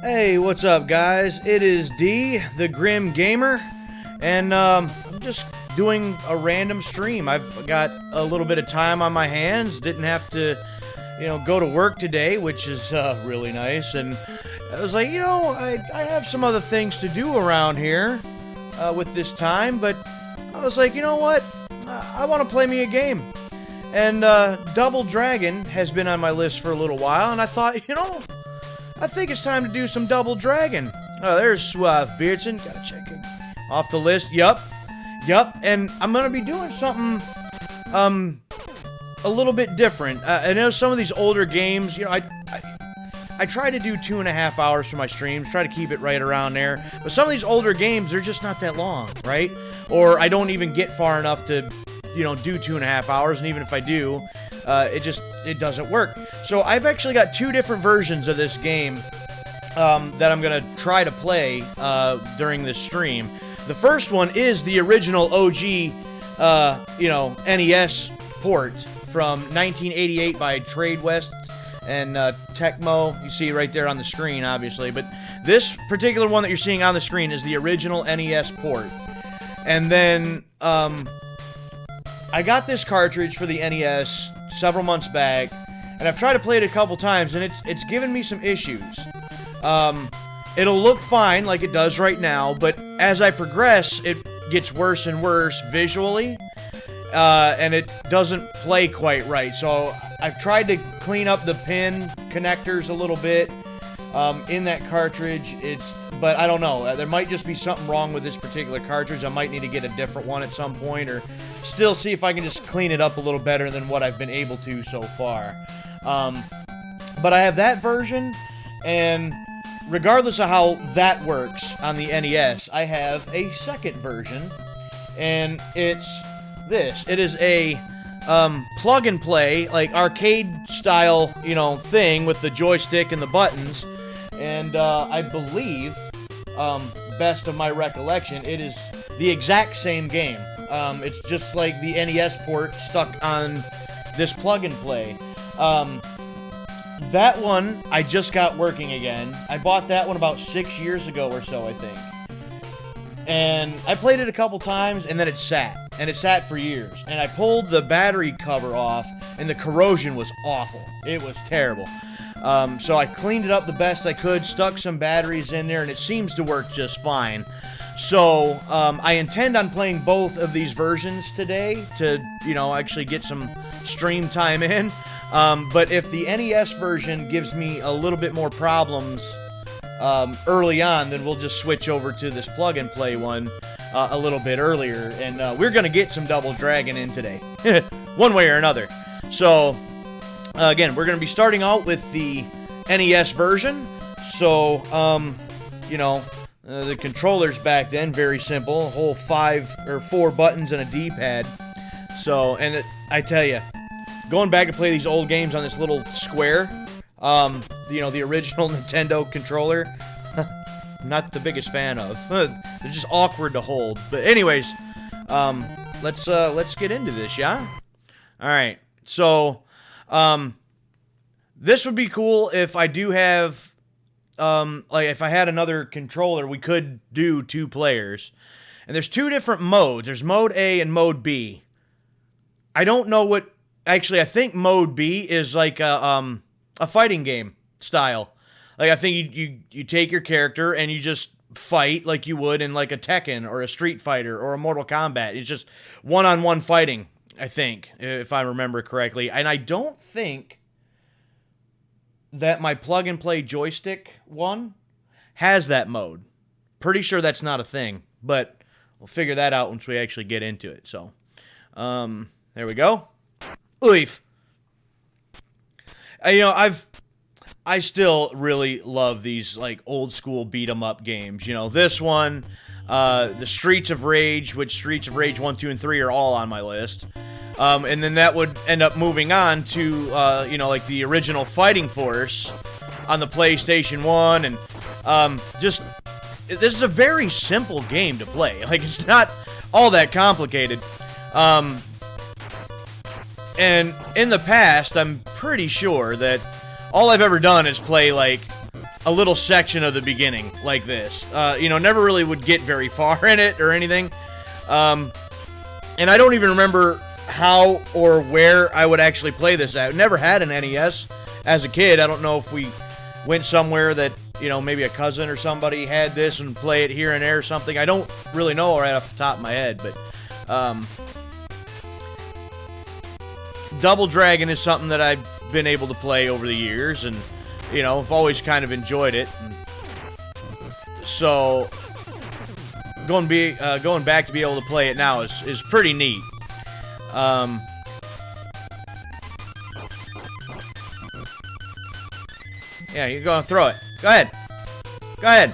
Hey, what's up, guys? It is D, the Grim Gamer, and I'm just doing a random stream. I've got a little bit of time on my hands, didn't have to, go to work today, which is really nice, and I was like, I have some other things to do around here with this time, but I was like, you know what? I want to play me a game. And Double Dragon has been on my list for a little while, and I thought, I think it's time to do some Double Dragon. Oh, there's Suave Beardson. Gotta check it off the list. Yup. And I'm gonna be doing something a little bit different. I know some of these older games, I try to do 2.5 hours for my streams, try to keep it right around there. But some of these older games, they're just not that long, right? Or I don't even get far enough to, do 2.5 hours, and even if I do, it doesn't work. So I've actually got two different versions of this game that I'm gonna try to play during this stream. The first one is the original OG, NES port from 1988 by Trade West and Tecmo. You see right there on the screen, obviously. But this particular one that you're seeing on the screen is the original NES port. And then I got this cartridge for the NES several months back, and I've tried to play it a couple times, and it's given me some issues. It'll look fine like it does right now, but as I progress, it gets worse and worse visually, and it doesn't play quite right. So I've tried to clean up the pin connectors a little bit in that cartridge. But I don't know. There might just be something wrong with this particular cartridge. I might need to get a different one at some point, or still see if I can just clean it up a little better than what I've been able to so far. But I have that version, and regardless of how that works on the NES, I have a second version, and it's this. It is a plug and play, like arcade style, thing with the joystick and the buttons. And I believe, best of my recollection, it is the exact same game. It's just like the NES port stuck on this plug and play. That one I just got working again. I bought that one about 6 years ago or so, I think. And I played it a couple times, and then it sat. And it sat for years. And I pulled the battery cover off, and the corrosion was awful. It was terrible. So I cleaned it up the best I could, stuck some batteries in there, and it seems to work just fine. So I intend on playing both of these versions today to, actually get some stream time in. But if the NES version gives me a little bit more problems early on, then we'll just switch over to this plug-and-play one a little bit earlier. And we're going to get some Double Dragon in today, one way or another. So, again, we're going to be starting out with the NES version. So, the controllers back then, very simple. A whole 5 or 4 buttons and a D-pad. So, and I tell you, going back to play these old games on this little square, the original Nintendo controller, not the biggest fan of. They're just awkward to hold. But anyways, let's get into this, yeah? All right. So, this would be cool if I do have, if I had another controller, we could do 2 players. And there's 2 different modes. There's Mode A and Mode B. I don't know what... Actually, I think Mode B is like a fighting game style. Like, I think you take your character and you just fight like you would in like a Tekken or a Street Fighter or a Mortal Kombat. It's just one-on-one fighting, I think, if I remember correctly. And I don't think that my plug-and-play joystick one has that mode. Pretty sure that's not a thing, but we'll figure that out once we actually get into it. So, there we go. Oof. I still really love these like old school beat 'em up games. This one, the Streets of Rage, which Streets of Rage 1, 2, and 3 are all on my list. And then that would end up moving on to, like the original Fighting Force on the PlayStation 1. And this is a very simple game to play. Like, it's not all that complicated. And in the past, I'm pretty sure that all I've ever done is play, like, a little section of the beginning like this. You know, never really would get very far in it or anything. And I don't even remember how or where I would actually play this at. Never had an NES as a kid. I don't know if we went somewhere that, you know, maybe a cousin or somebody had this and play it here and there or something. I don't really know right off the top of my head, but Double Dragon is something that I've been able to play over the years, and, you know, I've always kind of enjoyed it. And so going back to be able to play it now is pretty neat. Yeah, you're going to throw it. Go ahead. Go ahead.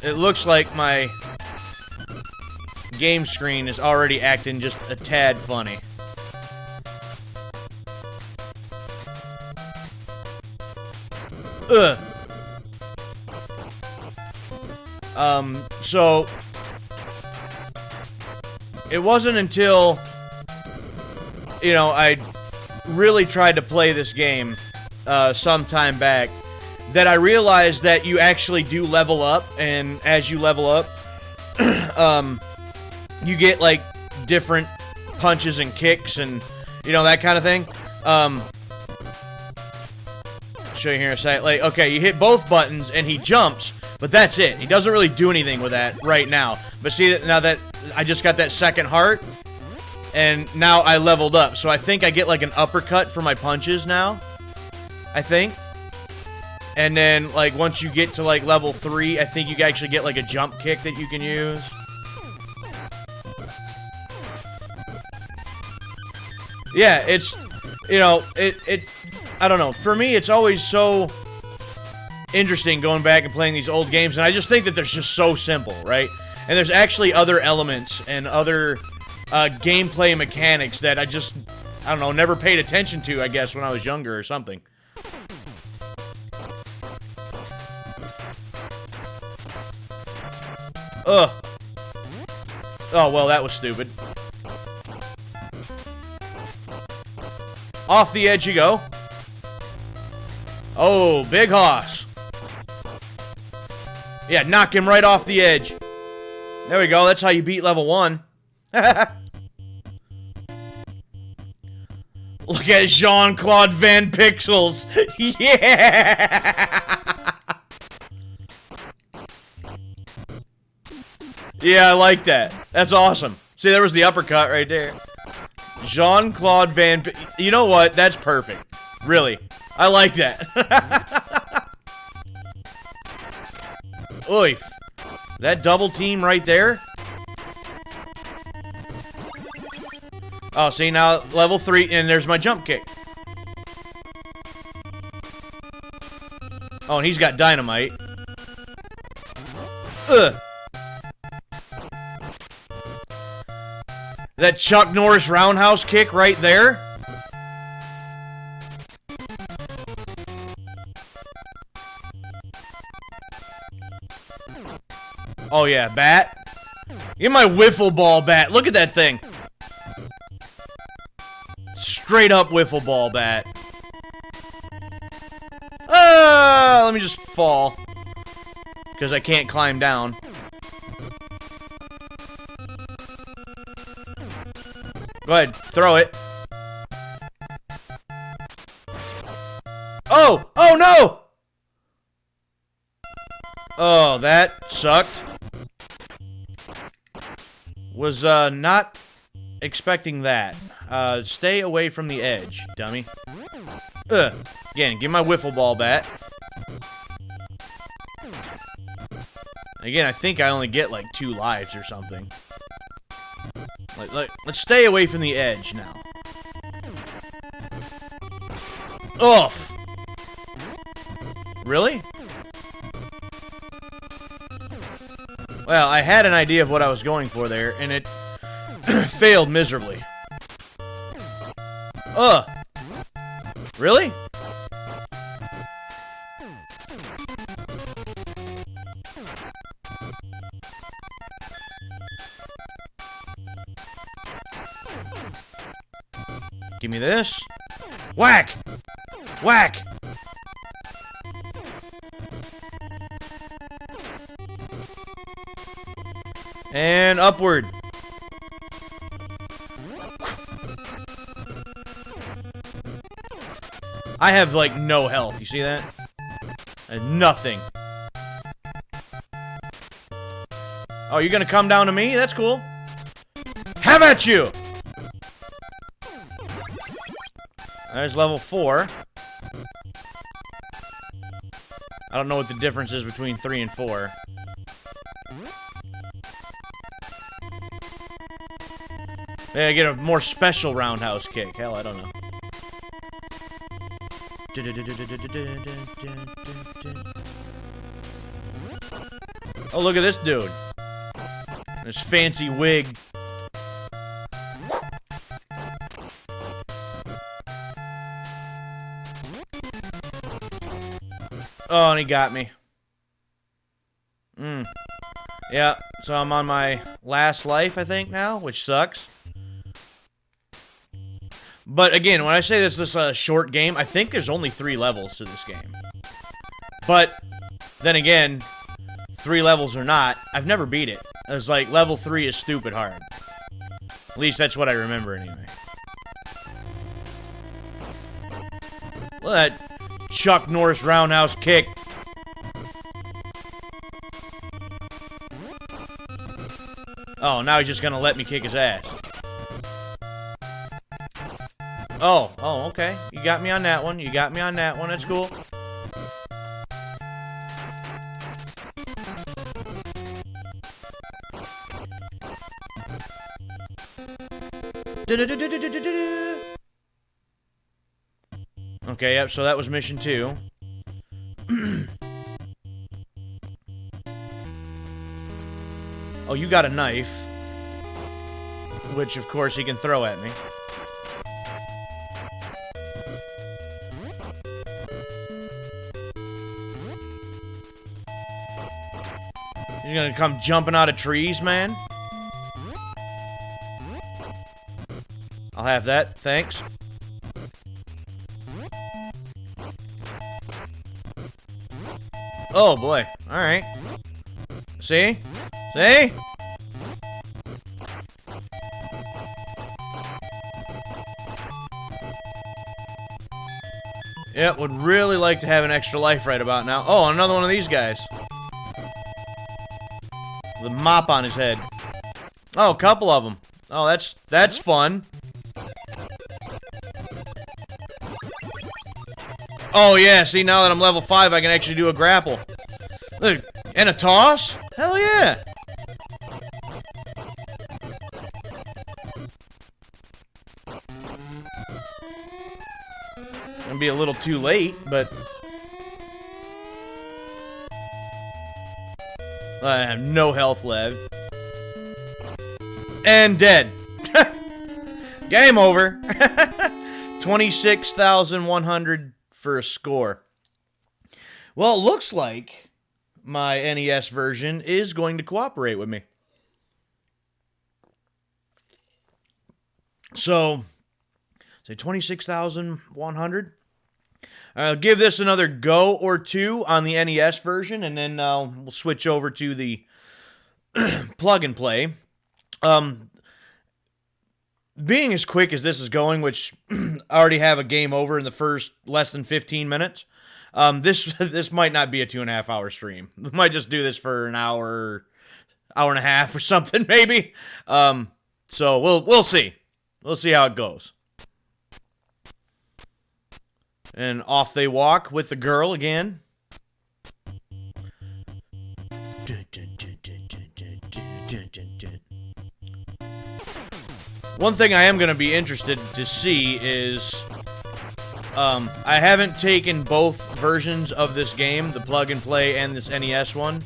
It looks like my game screen is already acting just a tad funny. Ugh. So it wasn't until, you know, I really tried to play this game some time back that I realized that you actually do level up, and as you level up, you get, like, different punches and kicks and, you know, that kind of thing. I'll show you here in a second. Like, okay, you hit both buttons and he jumps, but that's it. He doesn't really do anything with that right now. But see, now that I just got that second heart, and now I leveled up. So I think I get, like, an uppercut for my punches now. I think. And then, like, once you get to, like, level 3, I think you actually get, like, a jump kick that you can use. Yeah, it's, you know, I don't know. For me, it's always so interesting going back and playing these old games, and I just think that they're just so simple, right? And there's actually other elements and other gameplay mechanics that I don't know, never paid attention to, I guess, when I was younger or something. Ugh. Oh, well, that was stupid. Off the edge you go. Oh, big hoss. Yeah, knock him right off the edge. There we go, that's how you beat level 1. Look at Jean-Claude Van Pixels. Yeah! Yeah, I like that. That's awesome. See, there was the uppercut right there. Jean-Claude Van... You know what? That's perfect. Really. I like that. Oif. That double team right there? Oh, see, now level 3, and there's my jump kick. Oh, and he's got dynamite. Ugh. That Chuck Norris roundhouse kick right there. Oh yeah, bat. Get my wiffle ball bat. Look at that thing. Straight up wiffle ball bat. Let me just fall. Because I can't climb down. Go ahead, throw it. Oh! Oh no! Oh, that sucked. Was not expecting that. Stay away from the edge, dummy. Ugh. Again, give my wiffle ball bat. Again, I think I only get like 2 lives or something. Let's stay away from the edge now. Oof! Really? Well, I had an idea of what I was going for there, and it failed miserably. Ugh! Really? Give me this. Whack! Whack! And upward. I have, like, no health. You see that? Nothing. Oh, you're gonna come down to me? That's cool. Have at you! There's level 4. I don't know what the difference is between 3 and 4. Maybe I get a more special roundhouse kick. Hell, I don't know. Oh, look at this dude. This fancy wig. Oh, and he got me. Yeah, so I'm on my last life, I think, now, which sucks. But again, when I say this is a short game, I think there's only 3 levels to this game. But then again, 3 levels or not, I've never beat it. It's like level 3 is stupid hard. At least that's what I remember anyway. Look at that Chuck Norris roundhouse kick. Oh, now he's just gonna let me kick his ass. Oh, okay. You got me on that one. You got me on that one. That's cool. Okay, yep, so that was mission 2. Oh, you got a knife. Which, of course, he can throw at me. You're gonna come jumping out of trees, man? I'll have that, thanks. Oh boy, alright. See? See? Yeah, would really like to have an extra life right about now. Oh, another one of these guys. With a mop on his head. Oh, a couple of them. Oh, that's fun. Oh yeah, see, now that I'm level 5, I can actually do a grapple. Look, and a toss? Hell yeah! Gonna be a little too late, but I have no health left. And dead. Game over. 26,100 for a score. Well, it looks like my NES version is going to cooperate with me. So, say 26,100. I'll give this another go or two on the NES version, and then we'll switch over to the plug and play. Being as quick as this is going, which I already have a game over in the first less than 15 minutes, this might not be a 2.5 hour stream. We might just do this for an hour and a half or something, maybe. So we'll see. We'll see how it goes. And off they walk with the girl again. One thing I am going to be interested to see is, I haven't taken both versions of this game, the plug and play and this NES one,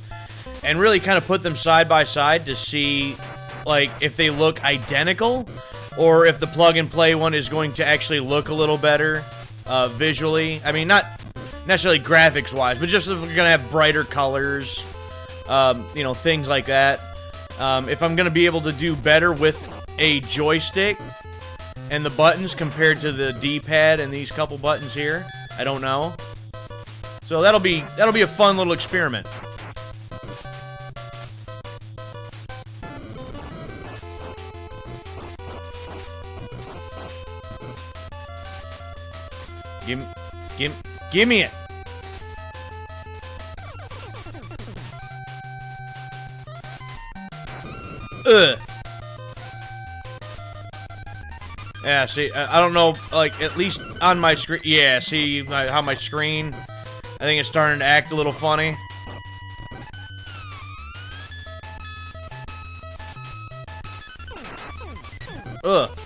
and really kind of put them side by side to see, like, if they look identical, or if the plug and play one is going to actually look a little better visually. I mean, not necessarily graphics wise, but just if we're going to have brighter colors, you know, things like that. If I'm going to be able to do better with a joystick and the buttons compared to the D-pad and these couple buttons here. I don't know. So that'll be a fun little experiment. Give me it. Ugh. Yeah, see, I don't know, like, at least on my screen, yeah, see how my screen, I think it's starting to act a little funny. Ugh.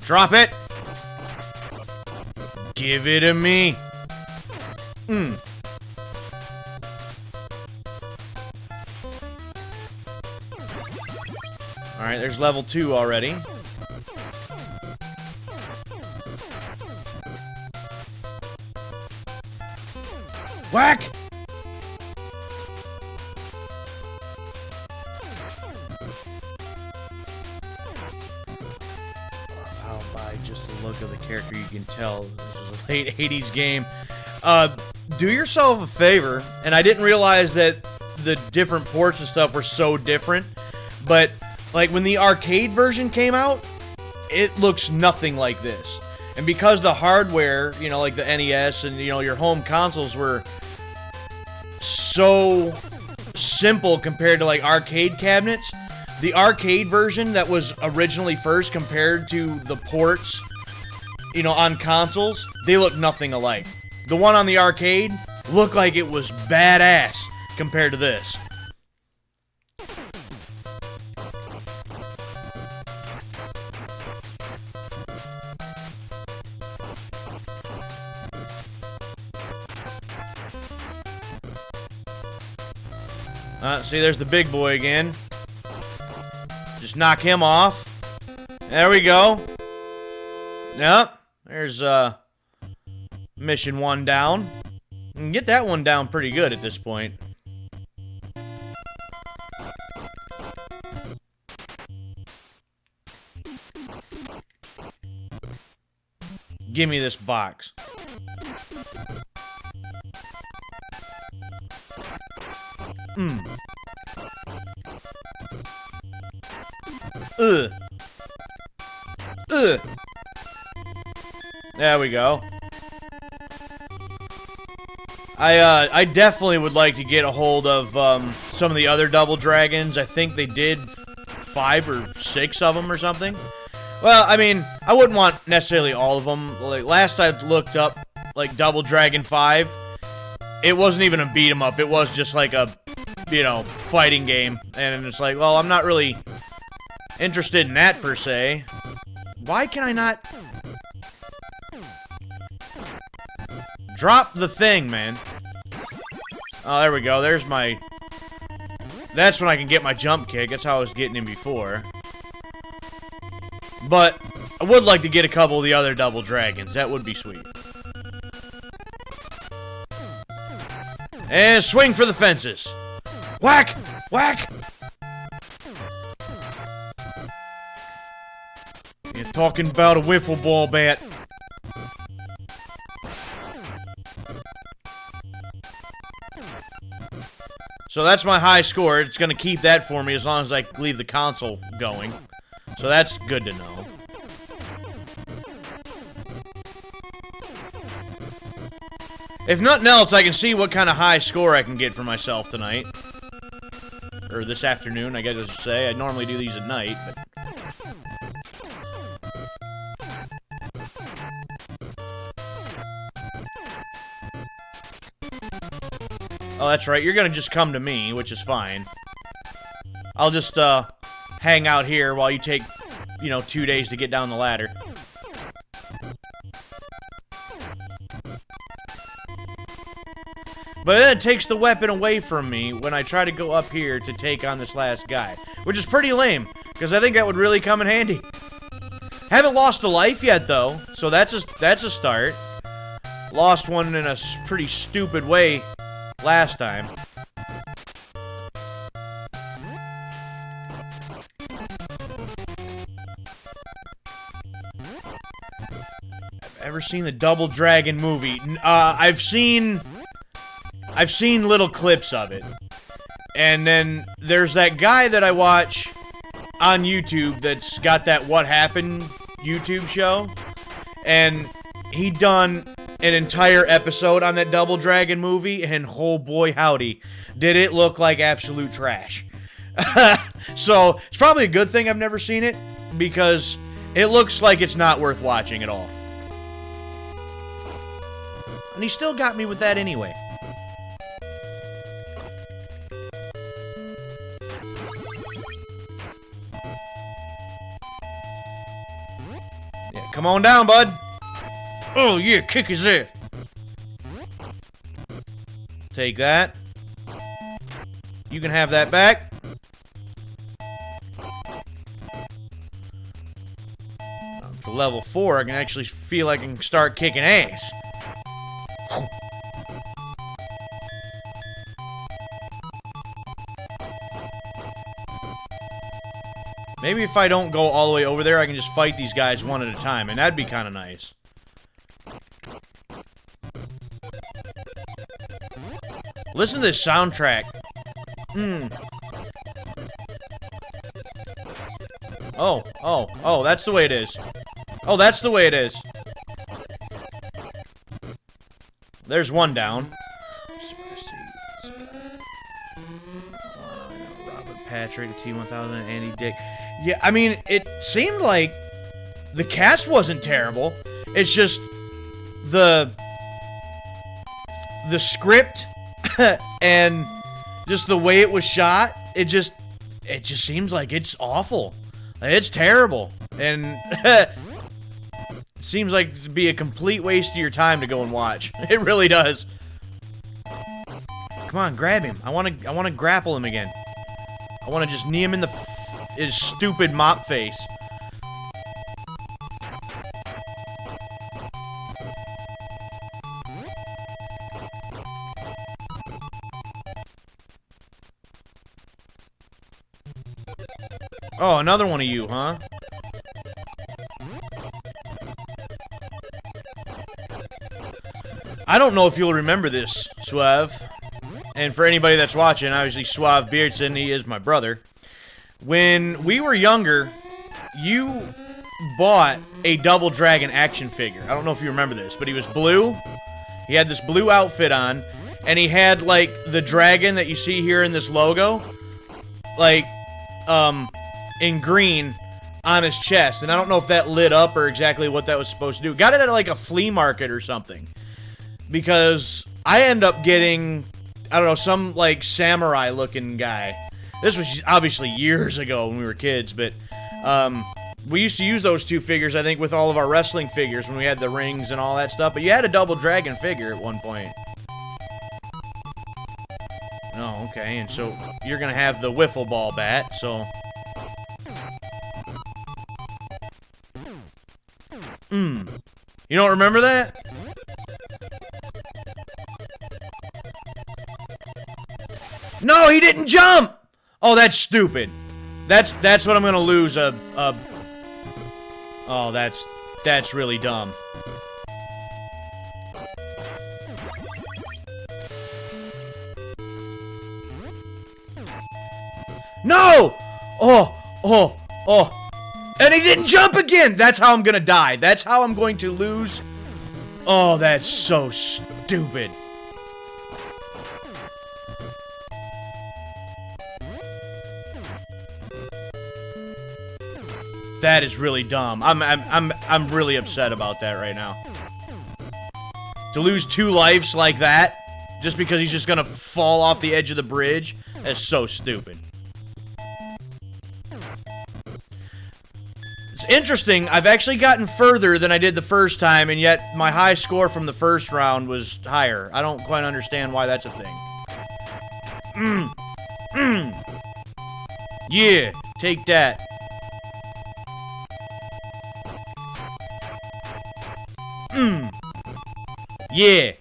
Drop it. Give it to me. Alright, there's level 2 already. Whack! Oh, by just the look of the character, you can tell this is a late 80s game. Do yourself a favor, and I didn't realize that the different ports and stuff were so different, but like when the arcade version came out, it looks nothing like this. And because the hardware, you know, like the NES and, you know, your home consoles were so simple compared to like arcade cabinets, the arcade version that was originally first compared to the ports, you know, on consoles, they look nothing alike. The one on the arcade looked like it was badass compared to this. See, there's the big boy again. Just knock him off. There we go. Yep. There's, mission 1 down. You can get that one down pretty good at this point. Give me this box. Ugh. Ugh. There we go. I definitely would like to get a hold of some of the other Double Dragons. I think they did 5 or 6 of them or something. Well, I mean, I wouldn't want necessarily all of them. Like last I looked up, like Double Dragon 5, it wasn't even a beat 'em up. It was just like a, you know, fighting game. And it's like, well, I'm not really interested in that per se. Why can I not drop the thing, man? Oh, there we go. There's my... That's when I can get my jump kick. That's how I was getting him before. But I would like to get a couple of the other Double Dragons. That would be sweet. And swing for the fences. Whack! Whack! You're talking about a wiffle ball bat. So that's my high score. It's going to keep that for me as long as I leave the console going. So that's good to know. If nothing else, I can see what kind of high score I can get for myself tonight. Or this afternoon, I guess I should say. I normally do these at night, but... Oh, that's right. You're gonna just come to me, which is fine. I'll just, hang out here while you take, you know, 2 days to get down the ladder. But then it takes the weapon away from me when I try to go up here to take on this last guy. Which is pretty lame, because I think that would really come in handy. Haven't lost a life yet, though, so that's a start. Lost one in a pretty stupid way last time. Never seen the Double Dragon movie. I've seen little clips of it. And then there's that guy that I watch on YouTube that's got that What Happened YouTube show. And he done an entire episode on that Double Dragon movie, and oh boy howdy, did it look like absolute trash. So, it's probably a good thing I've never seen it, because it looks like it's not worth watching at all. And he still got me with that anyway. Yeah, come on down, bud. Oh, yeah, kick his ass. Take that. You can have that back. For level 4, I can actually feel like I can start kicking ass. Maybe if I don't go all the way over there, I can just fight these guys one at a time, and that'd be kind of nice. Listen to this soundtrack. Oh, that's the way it is. Oh, that's the way it is. There's one down. Robert Patrick, T-1000, Andy Dick. Yeah, I mean, it seemed like the cast wasn't terrible. It's just the script and just the way it was shot. It just seems like it's awful. It's terrible, and it seems like it'd be a complete waste of your time to go and watch. It really does. Come on, grab him. I want to grapple him again. I want to just knee him in his stupid mop face. Oh, another one of you, huh? I don't know if you'll remember this, Suave. And for anybody that's watching, obviously Suave Beardson, he is my brother. When we were younger, you bought a Double Dragon action figure. I don't know if you remember this, but he was blue. He had this blue outfit on, and he had, like, the dragon that you see here in this logo. Like, in green on his chest, and I don't know if that lit up or exactly what that was supposed to do. Got it at like a flea market or something, because I end up getting, I don't know, some like samurai looking guy. This was obviously years ago when we were kids, but we used to use those two figures, I think, with all of our wrestling figures when we had the rings and all that stuff. But you had a Double Dragon figure at one point. Oh, okay, and so you're gonna have the wiffle ball bat, so you don't remember that? No, he didn't jump! Oh, that's stupid. That's what I'm gonna lose oh, that's really dumb. No! Oh. And he didn't jump again! That's how I'm gonna die. That's how I'm going to lose. Oh, that's so stupid. That is really dumb. I'm really upset about that right now. To lose 2 lives like that, just because he's just gonna fall off the edge of the bridge, that's so stupid. It's interesting, I've actually gotten further than I did the first time, and yet my high score from the first round was higher. I don't quite understand why that's a thing. Yeah, take that. Yeah.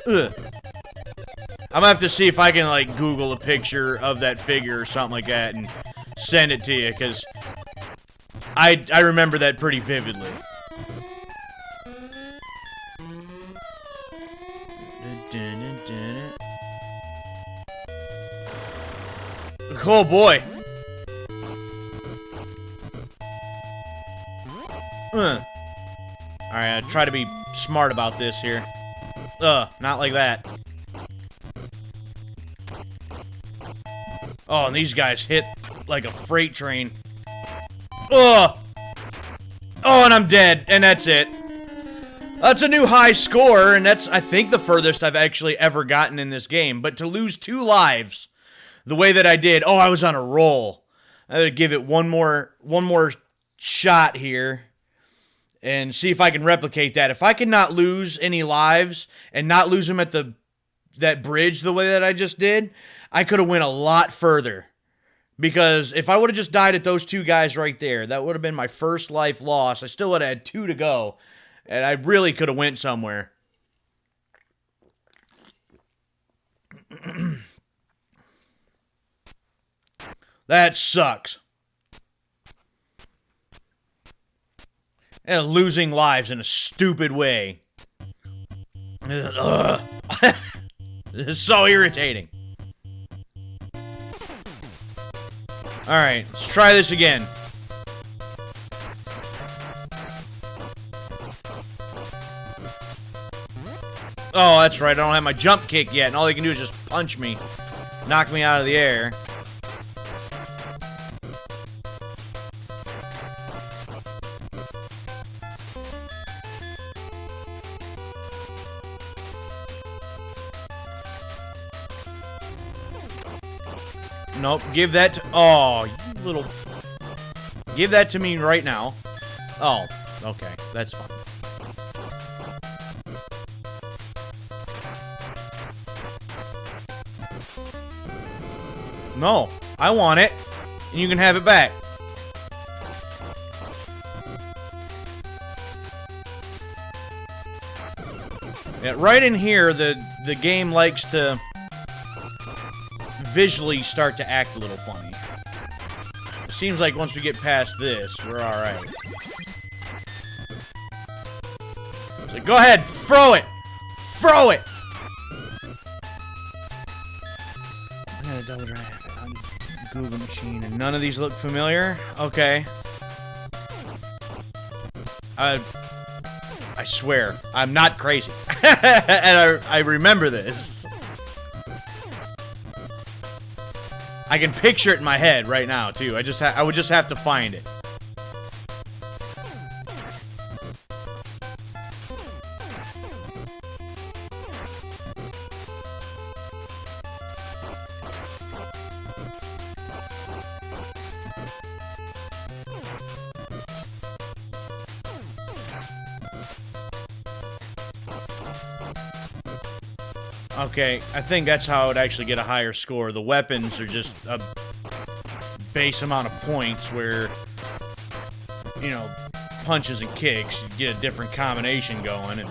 Ugh. I'm gonna have to see if I can, like, Google a picture of that figure or something like that and send it to you, because I remember that pretty vividly. Oh boy. Alright, I try to be smart about this here. Not like that. Oh, and these guys hit like a freight train. Oh, and I'm dead, and that's it. That's a new high score, and that's, I think, the furthest I've actually ever gotten in this game. But to lose 2 lives the way that I did, I was on a roll. I gotta give it one more shot here and see if I can replicate that. If I can not lose any lives and not lose them at that bridge the way that I just did, I could have went a lot further. Because if I would have just died at those 2 guys right there, that would have been my first life loss. I still would have had 2 to go. And I really could have went somewhere. That sucks. And losing lives in a stupid way. Ugh. This is so irritating. Alright, let's try this again. Oh, that's right, I don't have my jump kick yet, and all they can do is just punch me. Knock me out of the air. Nope, give that to... Oh, you little... Give that to me right now. Oh, okay, that's fine. No, I want it, and you can have it back. Yeah, right in here, the game likes to visually start to act a little funny. It seems like once we get past this, we're alright. So go ahead, throw it! Throw it! I got a double drive on Google machine, and none of these look familiar? Okay. I swear, I'm not crazy. And I remember this. I can picture it in my head right now, too. I would just have to find it. Okay, I think that's how I would actually get a higher score. The weapons are just a base amount of points where, you know, punches and kicks, you get a different combination going. And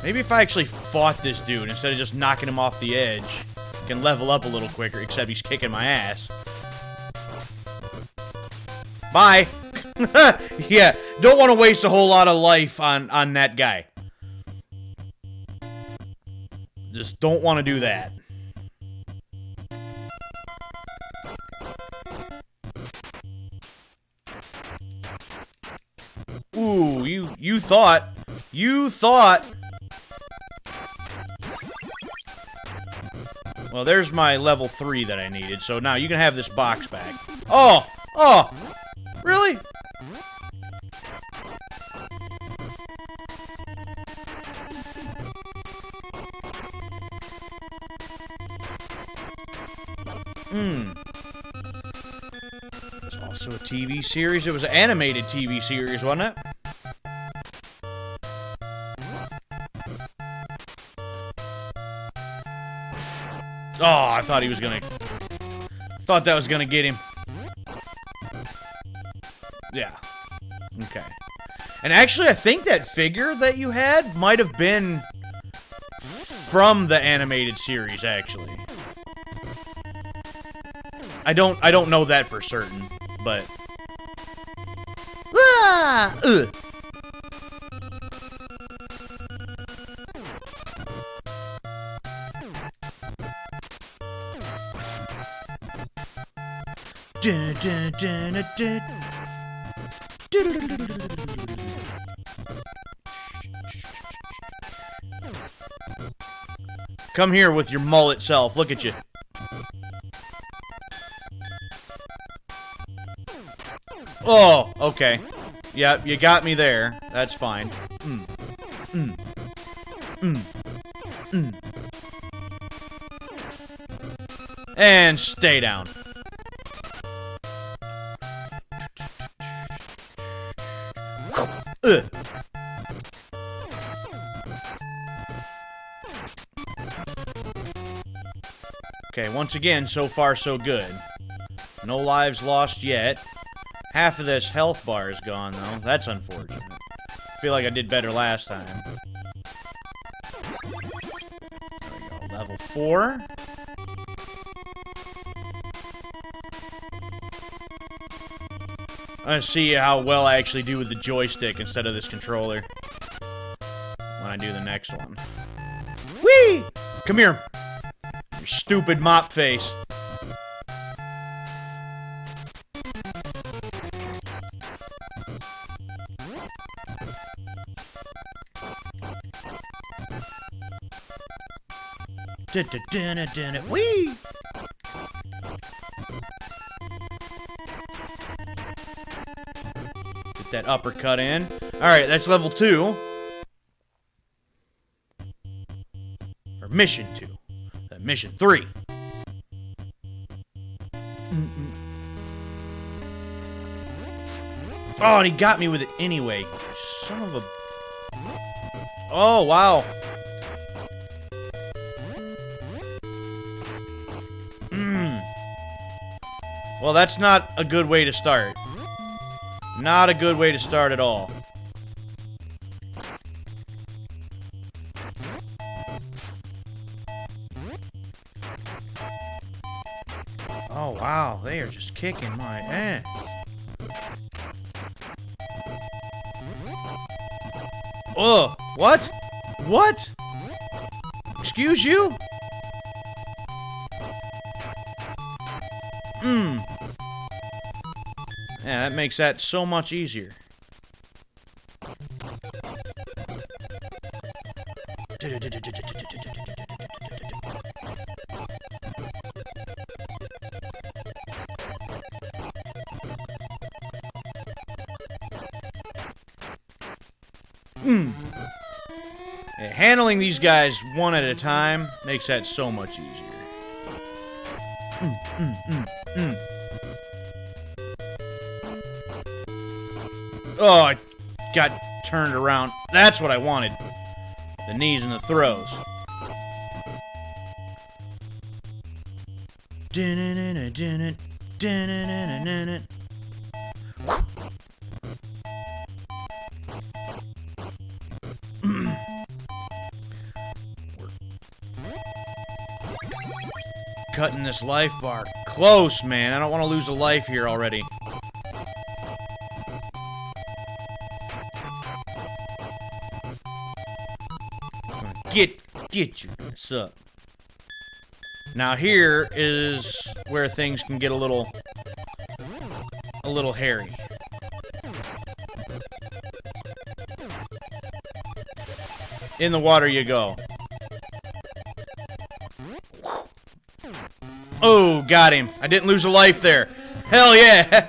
maybe if I actually fought this dude instead of just knocking him off the edge, I can level up a little quicker, except he's kicking my ass. Bye! Yeah, don't want to waste a whole lot of life on that guy. Just don't want to do that. Ooh, you thought. Well, there's my level 3 that I needed. So now you can have this box back. Oh! Really? There's also a TV series. It was an animated TV series, wasn't it? Oh, I thought he was gonna... Thought that was gonna get him. Yeah. Okay. And actually, I think that figure that you had might have been from the animated series, actually. I don't know that for certain, but... Ah! Ugh. Dun, dun, dun, dun, dun. Come here with your mullet self. Look at you. Oh, okay. Yeah, you got me there. That's fine. And stay down. Ugh. Okay, once again, so far so good. No lives lost yet. Half of this health bar is gone, though. That's unfortunate. I feel like I did better last time. There we go. Level 4. I'm gonna see how well I actually do with the joystick instead of this controller when I do the next one. Whee! Come here, you stupid mop face. Whee! That uppercut in. Alright, that's level 2. Or mission 2. Mission 3. Oh, and he got me with it anyway. Son of a... Oh, wow. Well, that's not a good way to start. Not a good way to start at all. Oh, wow. They are just kicking my ass. Ugh. What? What? Excuse you? Yeah, that makes that so much easier. Yeah, handling these guys one at a time makes that so much easier. Oh, I got turned around. That's what I wanted. The knees and the throws. Cutting this life bar close, man. I don't want to lose a life here already. Get your ass up. Now here is where things can get a little hairy. In the water you go. Oh, got him. I didn't lose a life there. Hell yeah.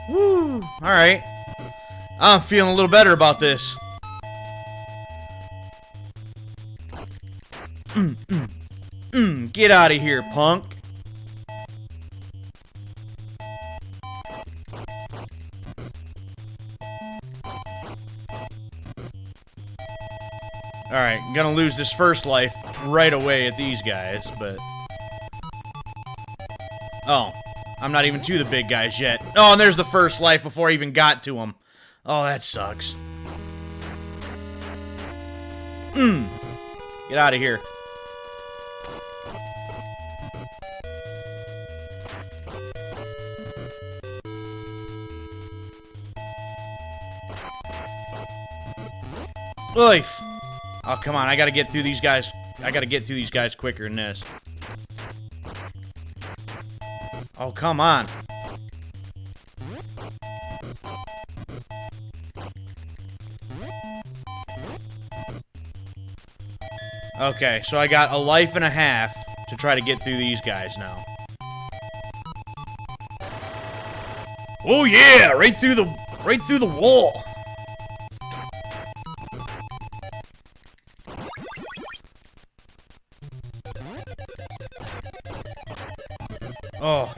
Woo! Alright. I'm feeling a little better about this. Get out of here, punk. Alright, I'm gonna lose this first life right away at these guys, but... Oh. I'm not even to the big guys yet. Oh, and there's the first life before I even got to them. Oh, that sucks. Get out of here. Life. Oh, come on. I gotta get through these guys. I gotta get through these guys quicker than this. Oh, come on. Okay, so I got a life and a half to try to get through these guys now. Oh yeah, right through the wall. Oh,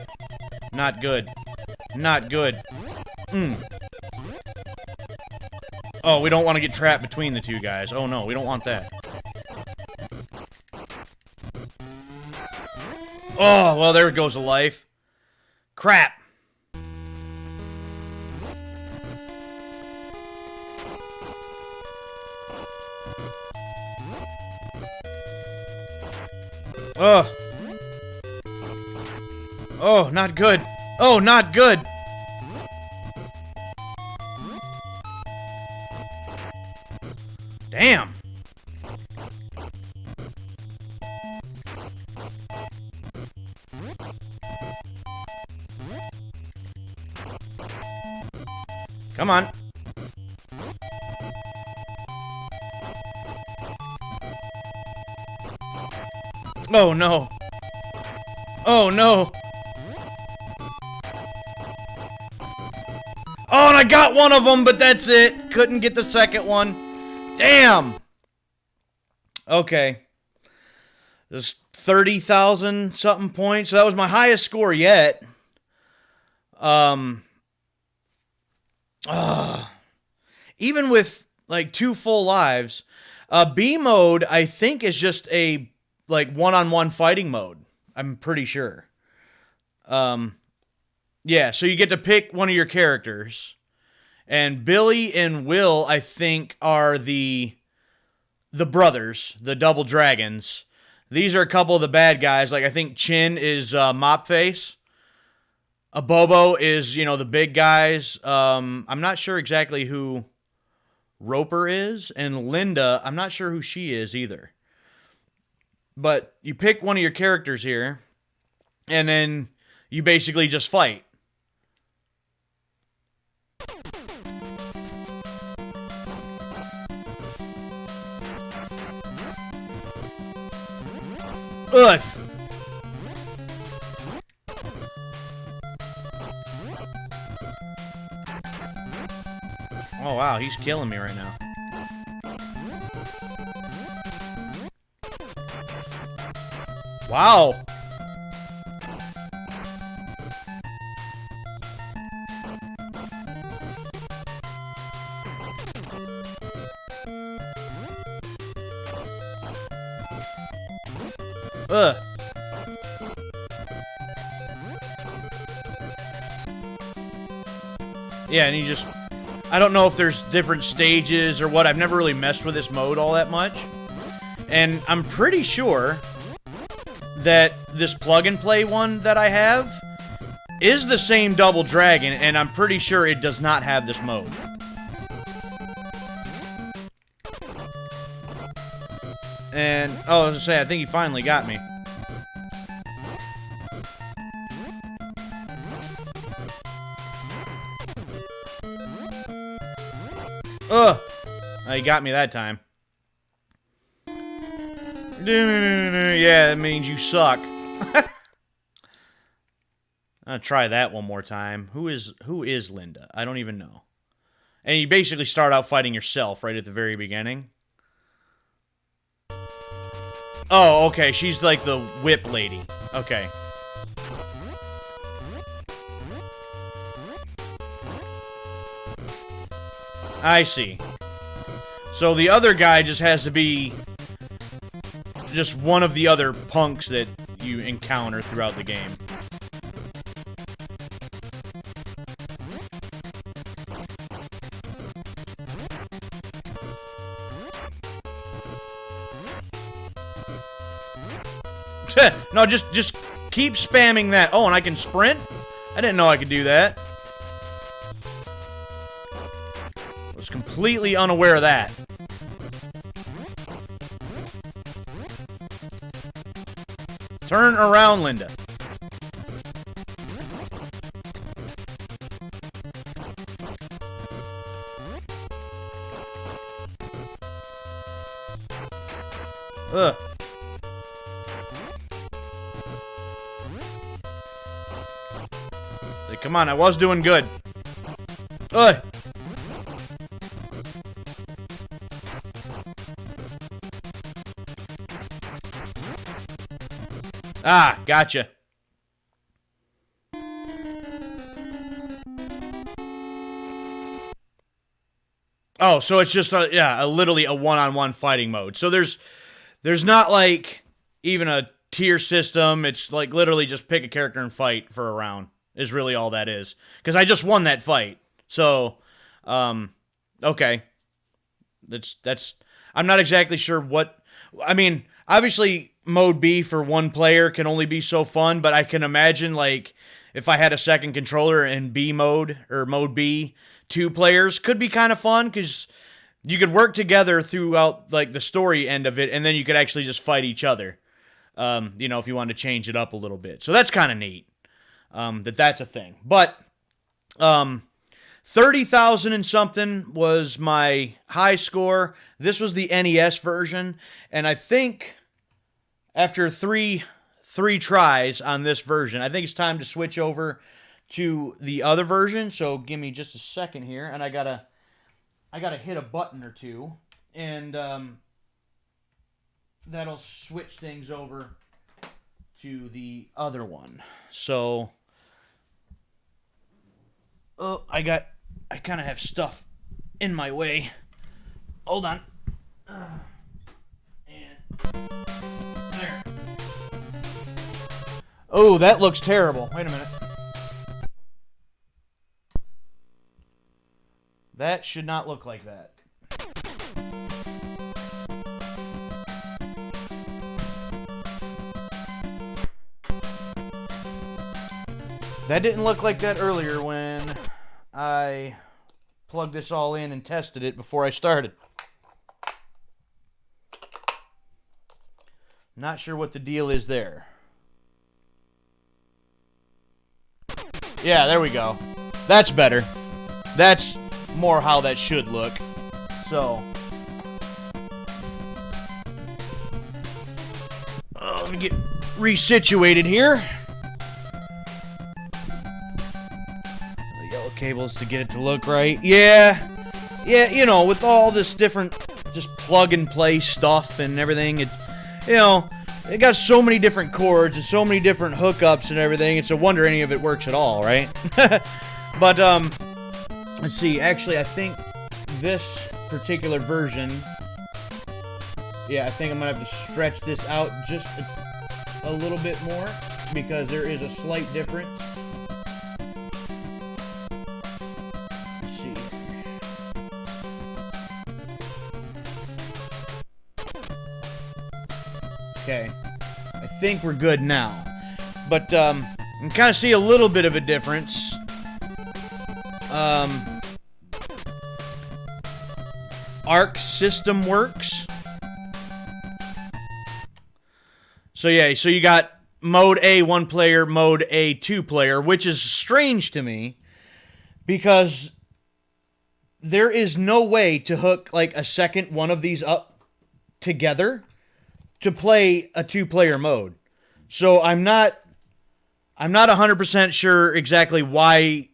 not good. Not good. Oh, we don't want to get trapped between the two guys. Oh no, we don't want that. Oh, well, there goes a life. Crap. Ugh. Oh, not good. Oh, not good. Damn. Come on. Oh, no. Oh, no. Oh, and I got one of them, but that's it. Couldn't get the second one. Damn. Okay. There's 30,000 something points. So that was my highest score yet. Even with like 2 full lives, B mode I think is just a like one-on-one fighting mode. I'm pretty sure. Yeah, so you get to pick one of your characters, and Billy and Will I think are the brothers, the double dragons. These are a couple of the bad guys. Like I think Chin is Mop Face. Bobo is, you know, the big guys. I'm not sure exactly who Roper is. And Linda, I'm not sure who she is either. But you pick one of your characters here, and then you basically just fight. Ugh. Oh, wow, he's killing me right now. Wow. Ugh. Yeah, and you just... I don't know if there's different stages or what. I've never really messed with this mode all that much. And I'm pretty sure that this plug-and-play one that I have is the same Double Dragon, and I'm pretty sure it does not have this mode. And, oh, I was gonna say, I think he finally got me. Ugh! He got me that time. Yeah, that means you suck. I'll try that one more time. Who is Linda? I don't even know. And you basically start out fighting yourself right at the very beginning. Oh, okay. She's like the whip lady. Okay. I see. So the other guy just has to be just one of the other punks that you encounter throughout the game. No, just keep spamming that. Oh, and I can sprint? I didn't know I could do that. I was completely unaware of that. Turn around, Linda. Ugh. Come on, I was doing good. Ugh. Ah, gotcha. Oh, so it's just literally a one-on-one fighting mode. So there's not like even a tier system. It's like literally just pick a character and fight for a round is really all that is. Because I just won that fight. So, okay. That's I'm not exactly sure what, I mean, obviously mode B for one player can only be so fun, but I can imagine like if I had a second controller in B mode or mode B, 2 players could be kind of fun because you could work together throughout like the story end of it, and then you could actually just fight each other. You know, if you wanted to change it up a little bit. So that's kind of neat. That's a thing. But 30,000 and something was my high score. This was the NES version, and I think after three tries on this version, I think it's time to switch over to the other version. So give me just a second here, and I gotta hit a button or two, and that'll switch things over to the other one. So, oh, I kind of have stuff in my way. Hold on. And there. Oh, that looks terrible. Wait a minute. That should not look like that. That didn't look like that earlier when I plugged this all in and tested it before I started. Not sure what the deal is there. Yeah, there we go. That's better. That's more how that should look. So, let me get resituated here. The yellow cables to get it to look right. Yeah, you know, with all this different just plug and play stuff and everything, it got so many different cords and so many different hookups and everything. It's a wonder any of it works at all, right? But let's see. Actually, I think this particular version, I think I'm gonna have to stretch this out just a little bit more because there is a slight difference. Let's see. Okay, I think we're good now, but you can kind of see a little bit of a difference. Arc system works. So so you got mode A 1 player, mode A 2 player, which is strange to me because there is no way to hook like a second one of these up together to play a 2-player mode. So I'm not 100% sure exactly why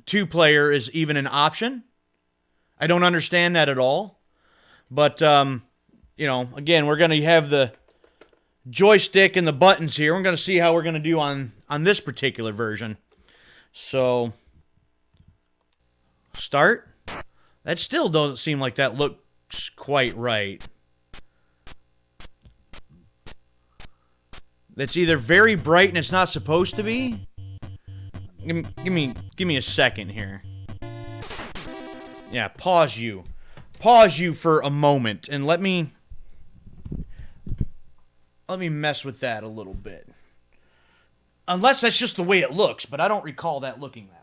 2-player is even an option. I don't understand that at all. But, again, we're going to have the joystick and the buttons here. We're going to see how we're going to do on this particular version. So, start. That still doesn't seem like that looks quite right. That's either very bright and it's not supposed to be. Give me a second here. Yeah, pause you for a moment and let me let me mess with that a little bit. Unless that's just the way it looks, but I don't recall that looking that way.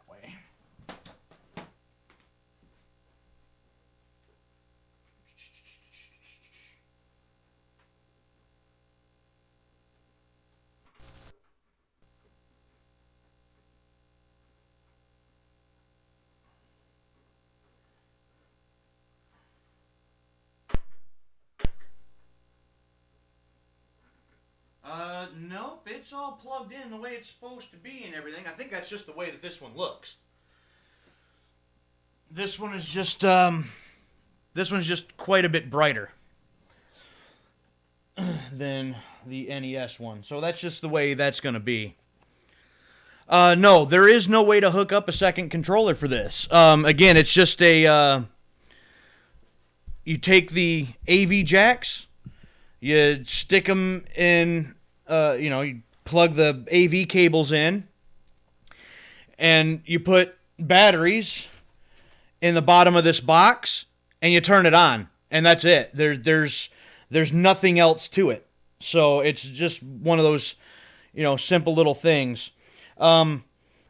Nope, it's all plugged in the way it's supposed to be and everything. I think that's just the way that this one looks. This one is just, this one's just quite a bit brighter than the NES one. So that's just the way that's going to be. No, there is no way to hook up a second controller for this. Again, it's just a, you take the AV jacks, you stick them in, you plug the AV cables in, and you put batteries in the bottom of this box, and you turn it on, and that's it. There's nothing else to it. So it's just one of those, simple little things.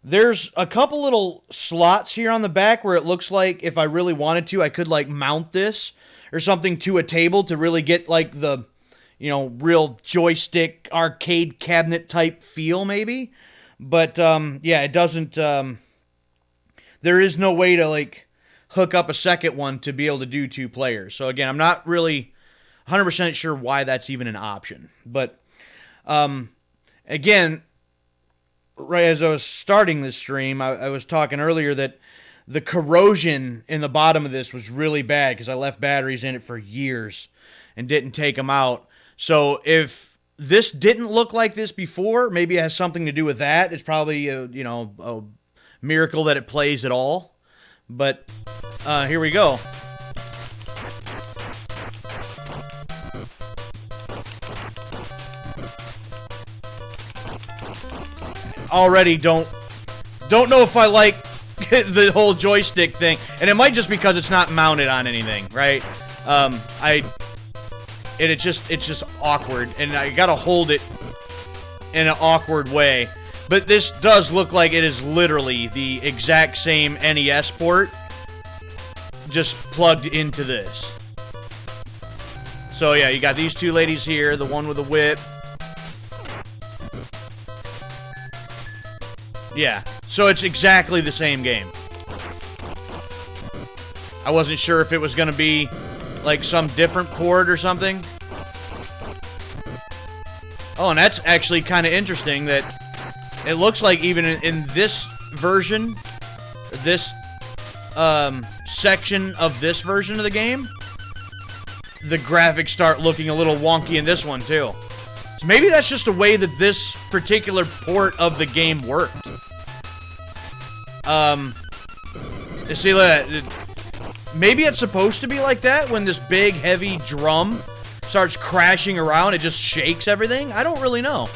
There's a couple little slots here on the back where it looks like if I really wanted to, I could like mount this or something to a table to really get like the, real joystick arcade cabinet type feel maybe. But, yeah, it doesn't, there is no way to like hook up a second one to be able to do 2 players. So again, I'm not really 100% sure why that's even an option. But, again, right as I was starting this stream, I was talking earlier that the corrosion in the bottom of this was really bad because I left batteries in it for years and didn't take them out. So if this didn't look like this before, maybe it has something to do with that. It's probably a miracle that it plays at all. But here we go. Already don't know if I like the whole joystick thing, and it might just because it's not mounted on anything, right? It's just awkward, and I gotta hold it in an awkward way. But this does look like it is literally the exact same NES port, just plugged into this. So yeah, you got these 2 ladies here, the one with the whip. Yeah, so it's exactly the same game. I wasn't sure if it was going to be like some different port or something. Oh, and that's actually kind of interesting that it looks like even in this version, this section of this version of the game, the graphics start looking a little wonky in this one too. So maybe that's just a way that this particular port of the game worked. You see that? Maybe it's supposed to be like that when this big, heavy drum starts crashing around, it just shakes everything? I don't really know.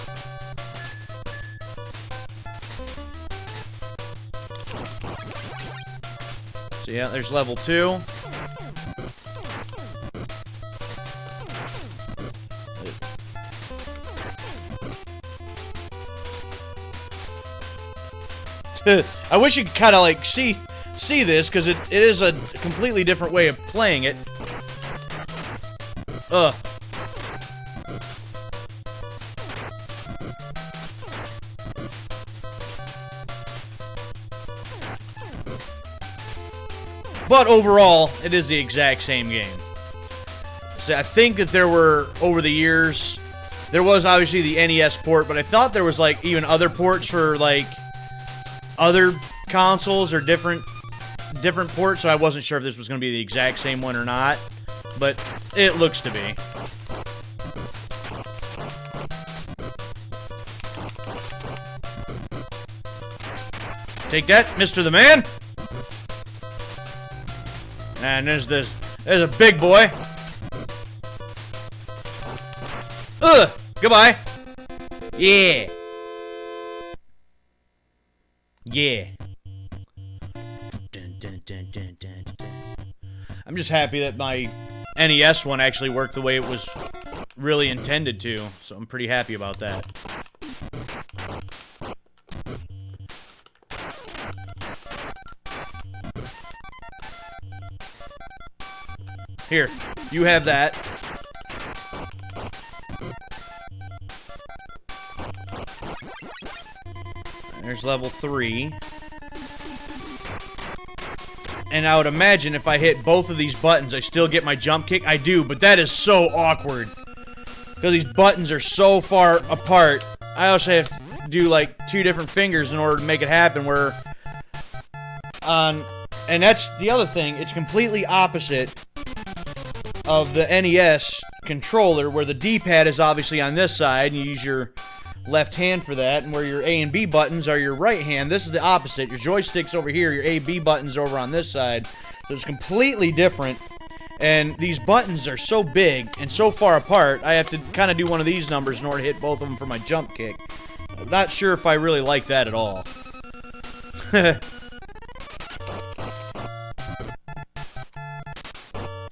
So yeah, there's level 2. I wish you could kind of like see this, because it is a completely different way of playing it. But overall, it is the exact same game. So I think that there were, over the years, there was obviously the NES port, but I thought there was like even other ports for like other consoles or different ports, so I wasn't sure if this was going to be the exact same one or not, but it looks to be. Take that, Mr. the Man! And there's a big boy. Goodbye. Yeah. Yeah. I'm just happy that my NES one actually worked the way it was really intended to, so I'm pretty happy about that. Here, you have that. There's level 3. And I would imagine if I hit both of these buttons, I still get my jump kick. I do, but that is so awkward. Because these buttons are so far apart. I also have to do, like, 2 different fingers in order to make it happen, where... and that's the other thing. It's completely opposite of the NES controller, where the D-pad is obviously on this side, and you use your left hand for that, and where your A and B buttons are your right hand. This is the opposite. Your joystick's over here, your A, B buttons over on this side. So it's completely different, and these buttons are so big and so far apart, I have to kind of do one of these numbers in order to hit both of them for my jump kick. I'm not sure if I really like that at all.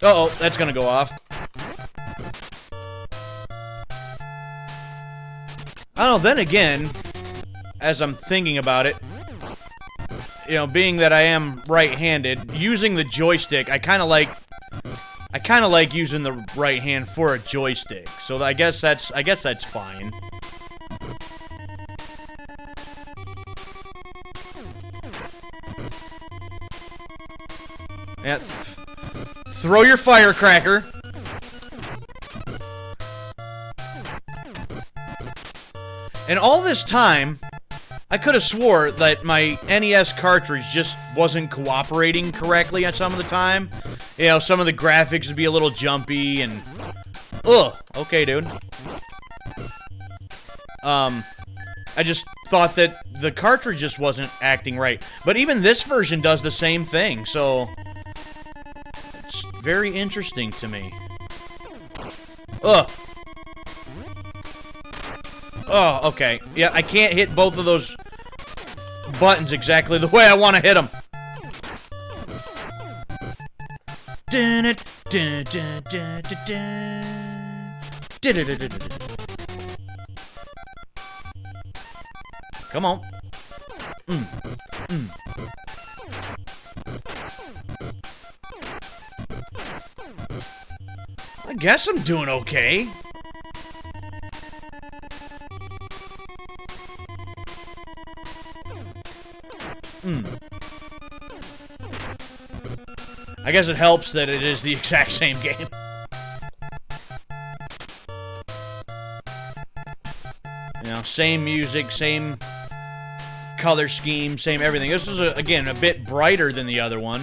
Uh-oh, that's gonna go off. I don't know, then again, as I'm thinking about it, you know, being that I am right-handed, using the joystick, I kind of like using the right hand for a joystick. So I guess that's fine. Yeah, throw your firecracker. And all this time, I could have swore that my NES cartridge just wasn't cooperating correctly at some of the time. You know, some of the graphics would be a little jumpy and... Ugh, okay, dude. I just thought that the cartridge just wasn't acting right. But even this version does the same thing, so... It's very interesting to me. Ugh. Oh, okay. Yeah, I can't hit both of those buttons exactly the way I want to hit them. Come on. I guess I'm doing okay. I guess it helps that it is the exact same game. You know, same music, same color scheme, same everything. This is, again, a bit brighter than the other one.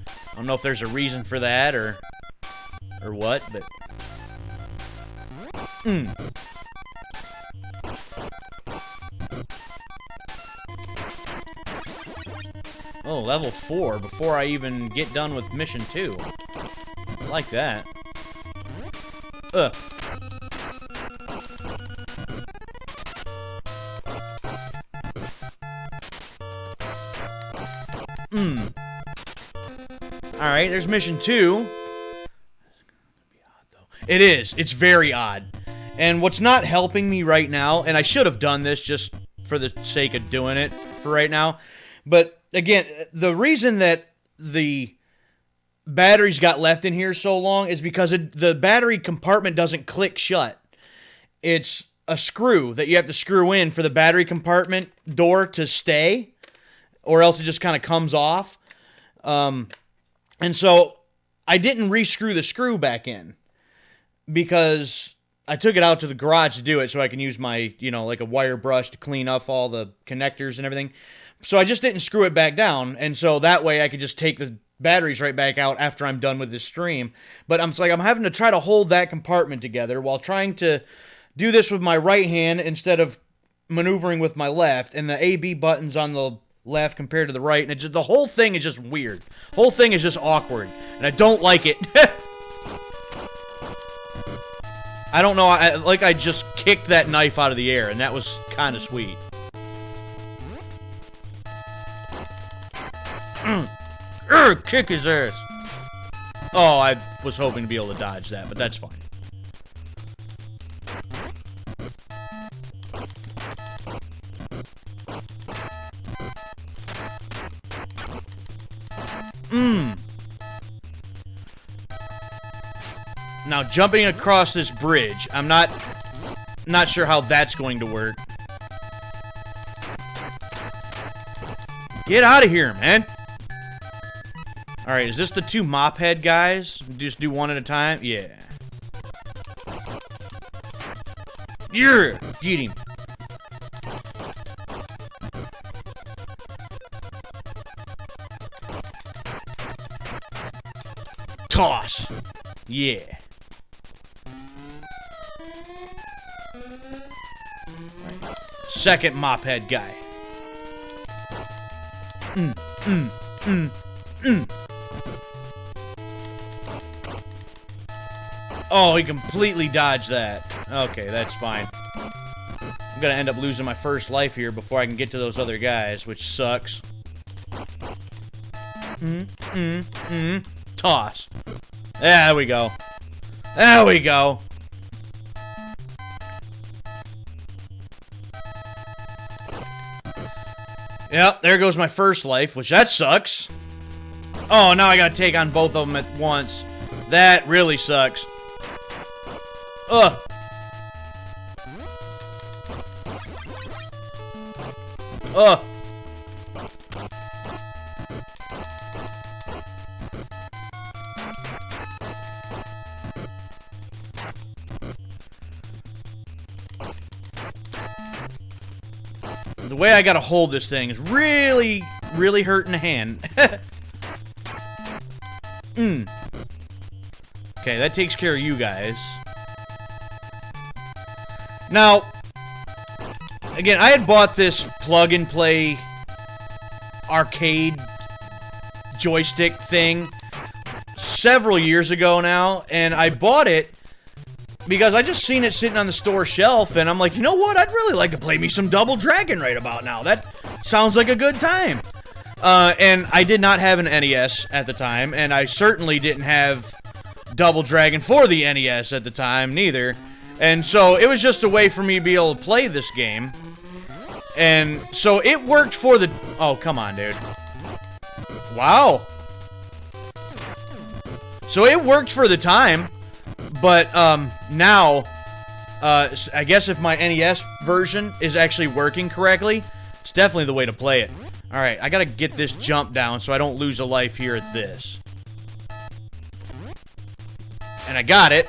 I don't know if there's a reason for that or what, but... Oh, level 4 before I even get done with mission 2. I like that. Ugh. Alright, there's mission 2. It is. It's very odd. And what's not helping me right now, and I should have done this just for the sake of doing it for right now, but again, the reason that the batteries got left in here so long is because the battery compartment doesn't click shut. It's a screw that you have to screw in for the battery compartment door to stay, or else it just kind of comes off. And so I didn't re-screw the screw back in because I took it out to the garage to do it so I can use my, you know, like a wire brush to clean up all the connectors and everything. So I just didn't screw it back down, and so that way I could just take the batteries right back out after I'm done with this stream. But I'm having to try to hold that compartment together while trying to do this with my right hand instead of maneuvering with my left, and the A-B buttons on the left compared to the right, and the whole thing is just weird. The whole thing is just awkward, and I don't like it. I don't know, I just kicked that knife out of the air, and that was kind of sweet. Kick his ass. Oh, I was hoping to be able to dodge that, but that's fine. Now, jumping across this bridge, I'm not sure how that's going to work. Get out of here, man. Alright, is this the two mop head guys? Just do one at a time? Yeah. Yeah! Get him. Toss. Yeah. Second mop head guy. Oh, he completely dodged that. Okay, that's fine. I'm gonna end up losing my first life here before I can get to those other guys, which sucks. Toss. There we go. There we go. Yep, there goes my first life, which that sucks. Oh, now I gotta take on both of them at once. That really sucks. Ugh. Ugh. The way I gotta hold this thing is really, really hurting the hand. Okay, that takes care of you guys. Now, again, I had bought this plug-and-play arcade joystick thing several years ago now, and I bought it because I just seen it sitting on the store shelf, and I'm like, you know what? I'd really like to play me some Double Dragon right about now. That sounds like a good time. And I did not have an NES at the time, and I certainly didn't have Double Dragon for the NES at the time, neither. And so it was just a way for me to be able to play this game. And so it worked for the... Oh, come on, dude. Wow. So it worked for the time. But, now, I guess if my NES version is actually working correctly, it's definitely the way to play it. Alright, I gotta get this jump down so I don't lose a life here at this. And I got it.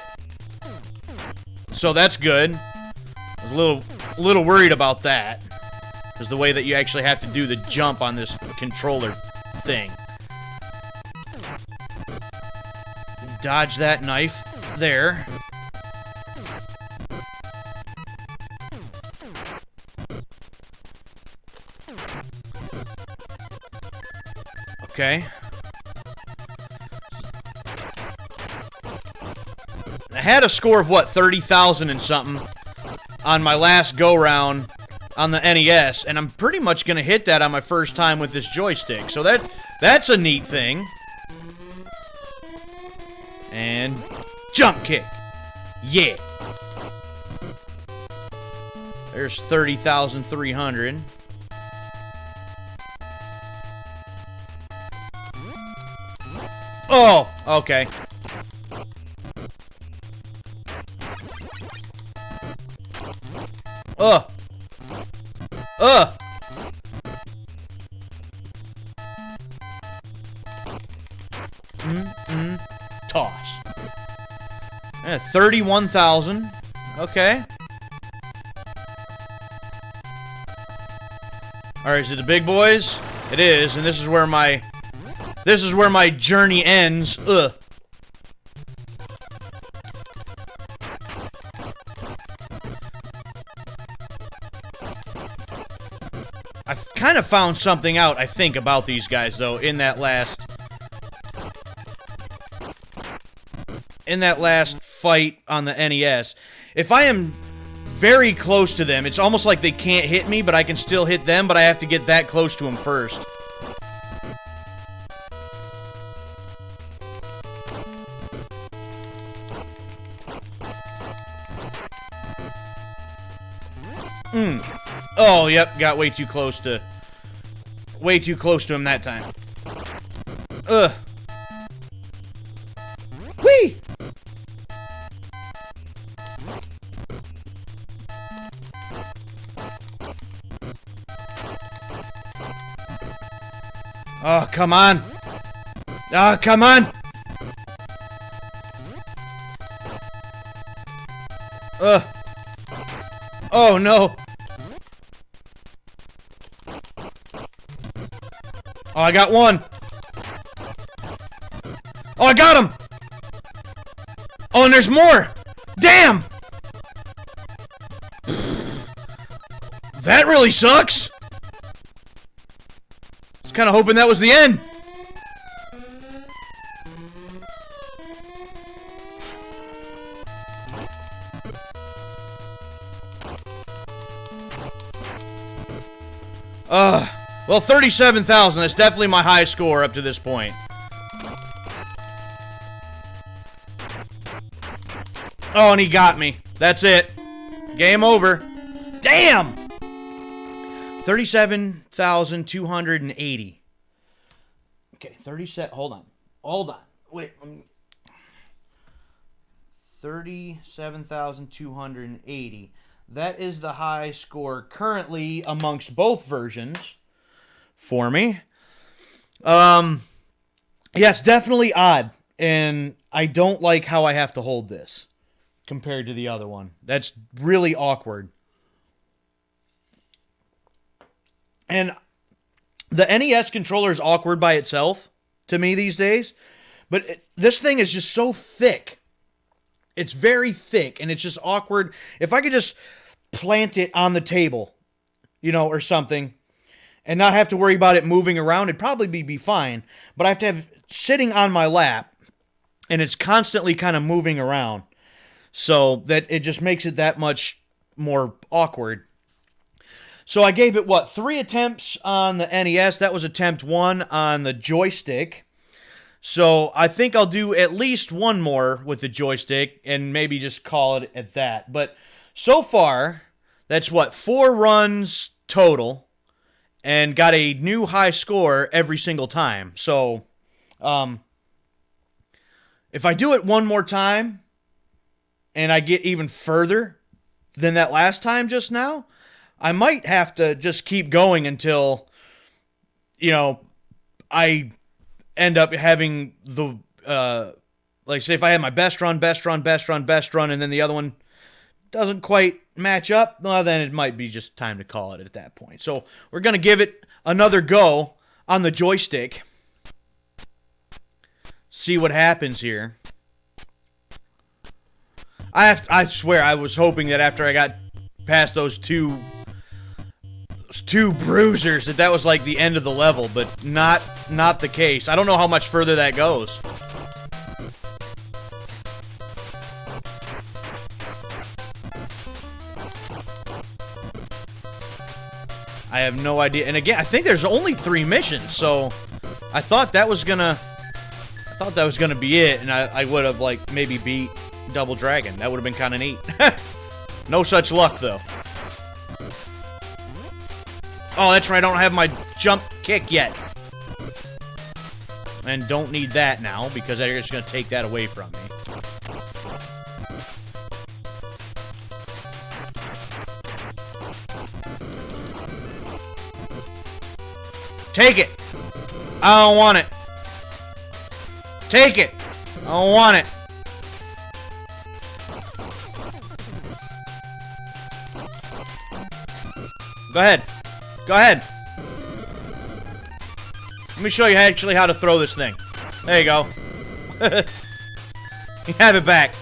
So that's good. I was a little worried about that. Because the way that you actually have to do the jump on this controller thing. Dodge that knife. There. Okay. I had a score of, what, 30,000 and something on my last go-round on the NES, and I'm pretty much going to hit that on my first time with this joystick, so that's a neat thing. And jump kick. Yeah. There's 30,300. Oh, okay. Toss. 31,000. Okay. Alright, is it the big boys? It is, and this is where my journey ends. Ugh. I've kind of found something out, I think, about these guys, though, in that last fight on the NES. If I am very close to them, it's almost like they can't hit me, but I can still hit them, but I have to get that close to them first. Oh, yep, got way too close to him that time. Ugh. Whee! Oh, come on. Oh, come on. Ugh. Oh, no. Oh, I got one. Oh, I got him. Oh, and there's more. Damn. That really sucks. I was kind of hoping that was the end. Well, 37,000. That's definitely my high score up to this point. Oh, and he got me. That's it. Game over. Damn! 37,280. Okay, 37. Hold on. Hold on. Wait. 37,280. That is the high score currently amongst both versions for me. Yes, definitely odd. And I don't like how I have to hold this compared to the other one. That's really awkward. And the NES controller is awkward by itself to me these days. But this thing is just so thick. It's very thick, and it's just awkward. If I could just plant it on the table, you know, or something, and not have to worry about it moving around, it'd probably be fine. But I have to have it sitting on my lap, and it's constantly kind of moving around. So that it just makes it that much more awkward. So I gave it, 3 attempts on the NES. That was attempt 1 on the joystick. So I think I'll do at least one more with the joystick and maybe just call it at that. But so far, that's 4 runs total and got a new high score every single time. So if I do it one more time and I get even further than that last time just now, I might have to just keep going until, you know, I end up having the, like, say if I had my best run, and then the other one doesn't quite match up, well, then it might be just time to call it at that point. So we're going to give it another go on the joystick. See what happens here. I swear, I was hoping that after I got past those two bruisers that was like the end of the level, but not the case. I don't know how much further that goes. I have no idea. And again, I think there's only 3 missions, so I thought that was gonna be it, and I would have like maybe beat Double Dragon. That would have been kind of neat. No such luck though. Oh, that's right, I don't have my jump kick yet. And don't need that now, because they're just going to take that away from me. Take it! I don't want it. Take it! I don't want it. Go ahead. Go ahead. Let me show you actually how to throw this thing. There you go. You have it back.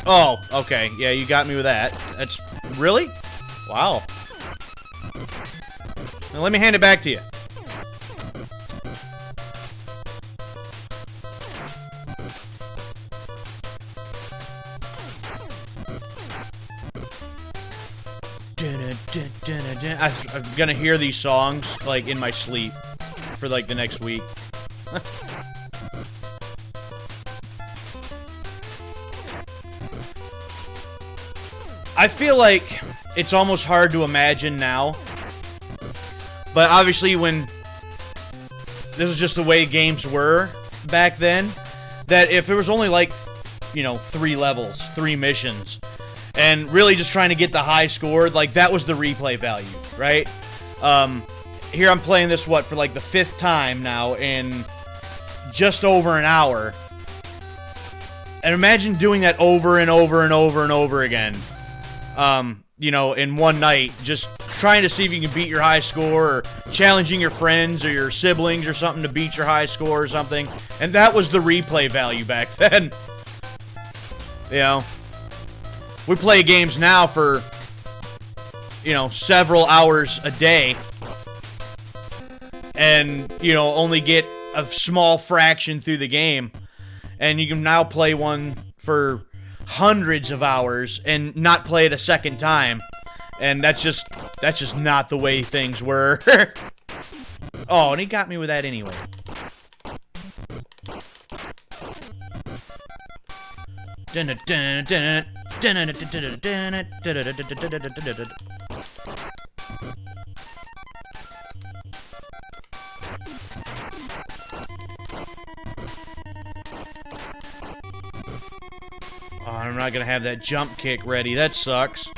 Oh, okay. Yeah, you got me with that. That's... Really? Wow. Now let me hand it back to you. I'm gonna hear these songs like in my sleep for like the next week. I feel like it's almost hard to imagine now, but obviously when this is just the way games were back then, that if there was only like, you know, 3 levels, 3 missions, and really just trying to get the high score, like that was the replay value, right? Here I'm playing this, what, for like the 5th time now in just over an hour. And imagine doing that over and over and over and over again, you know, in one night, just trying to see if you can beat your high score, or challenging your friends or your siblings or something to beat your high score or something. And that was the replay value back then. You know, we play games now for, you know, several hours a day, and, you know, only get a small fraction through the game. And you can now play one for hundreds of hours and not play it a second time. And that's just not the way things were. Oh, and he got me with that anyway. Oh, I'm not gonna have that jump kick ready. That sucks.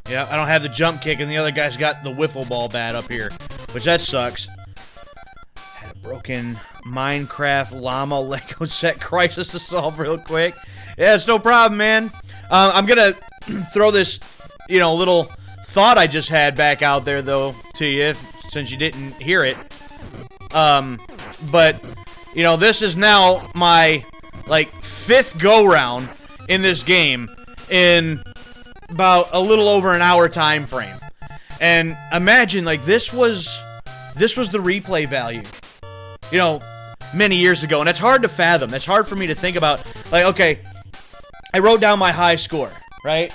Yeah, I don't have the jump kick, and the other guy's got the wiffle ball bat up here, which that sucks. Had a broken Minecraft llama Lego set crisis to solve real quick. Yeah, it's no problem, man. I'm gonna throw this, you know, little thought I just had back out there, though, to you, since you didn't hear it. But, you know, this is now my, like, 5th go-round in this game in about a little over an hour time frame. And imagine, like, this was the replay value, you know, many years ago. And it's hard to fathom. It's hard for me to think about, like, okay, I wrote down my high score, right?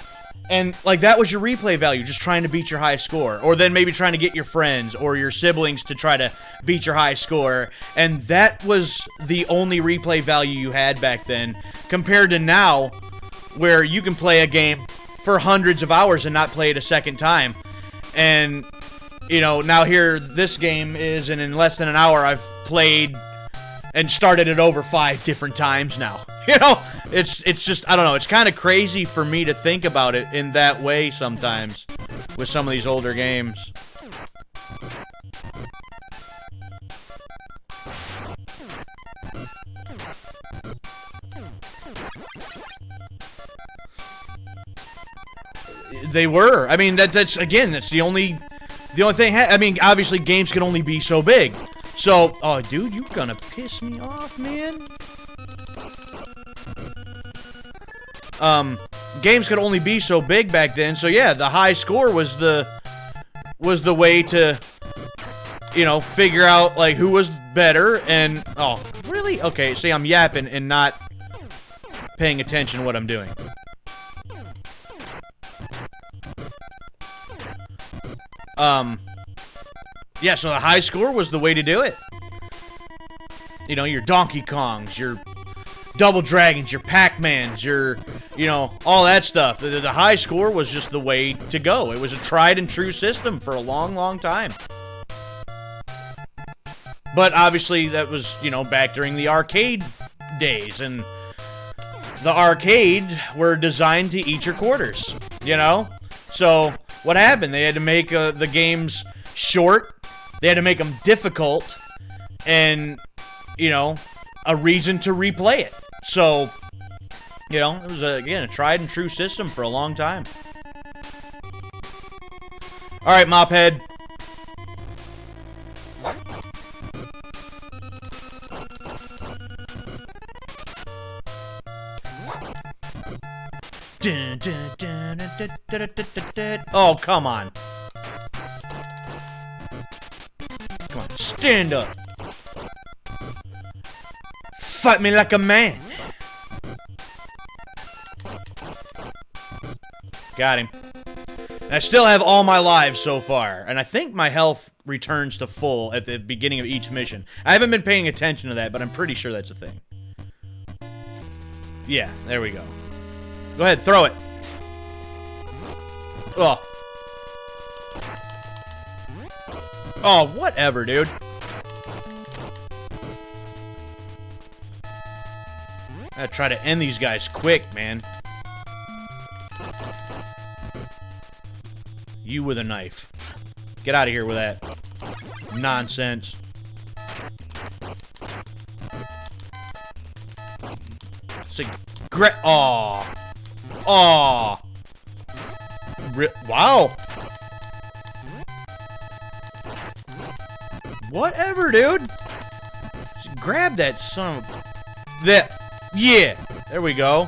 And, like, that was your replay value, just trying to beat your high score. Or then maybe trying to get your friends or your siblings to try to beat your high score. And that was the only replay value you had back then, compared to now, where you can play a game for hundreds of hours and not play it a second time. And, you know, now here this game is, and in less than an hour I've played and started it over 5 different times now. You know, it's just, I don't know, it's kind of crazy for me to think about it in that way sometimes with some of these older games. They were. I mean, that's again, that's the only thing. I mean, obviously, games can only be so big. So, oh, dude, you gonna piss me off, man? Games could only be so big back then. So yeah, the high score was the way to, you know, figure out like who was better. And oh, really? Okay, see, I'm yapping and not paying attention to what I'm doing. Yeah, so the high score was the way to do it. You know, your Donkey Kongs, your Double Dragons, your Pac-Mans, your, you know, all that stuff. The high score was just the way to go. It was a tried and true system for a long, long time. But obviously that was, you know, back during the arcade days, and the arcade were designed to eat your quarters, you know? So what happened? They had to make the games short. They had to make them difficult, and, you know, a reason to replay it. So, you know, it was, again, a tried and true system for a long time. All right, Mophead. Oh, come on. Come on, stand up. Fight me like a man. Got him. And I still have all my lives so far, and I think my health returns to full at the beginning of each mission. I haven't been paying attention to that, but I'm pretty sure that's a thing. Yeah, there we go. Go ahead, throw it. Oh. Oh, whatever, dude. I gotta try to end these guys quick, man. You with a knife. Get out of here with that nonsense. Aw. Aw. Wow. Whatever, dude. Just grab that son of a... That. Yeah. There we go.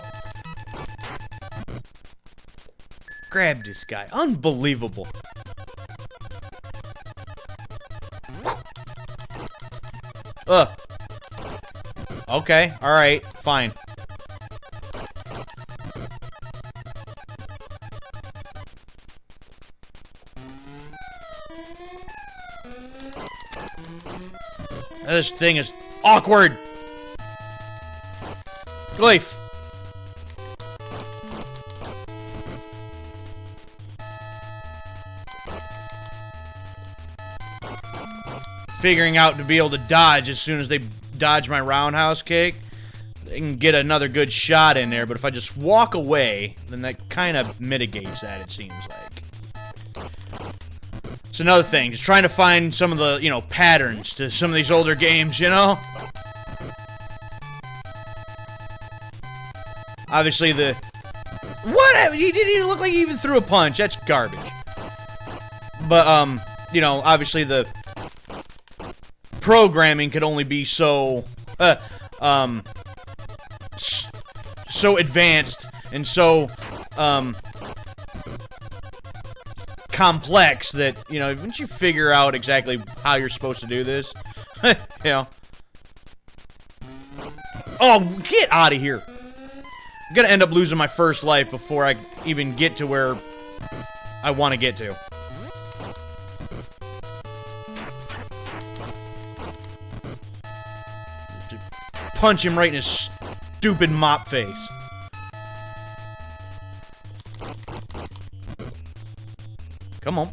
Grab this guy. Unbelievable. Ugh. Okay. Alright. Fine. This thing is awkward. Gleef. Figuring out to be able to dodge as soon as they dodge my roundhouse kick. They can get another good shot in there, but if I just walk away, then that kind of mitigates that, it seems like. It's another thing, just trying to find some of the, you know, patterns to some of these older games, you know? Obviously the... What? He didn't even look like he even threw a punch. That's garbage. But, you know, obviously the... programming could only be so, so advanced and so, complex that, you know, once you figure out exactly how you're supposed to do this, you know. Oh, get out of here. I'm gonna end up losing my first life before I even get to where I want to get to. Punch him right in his stupid mop face. Come on.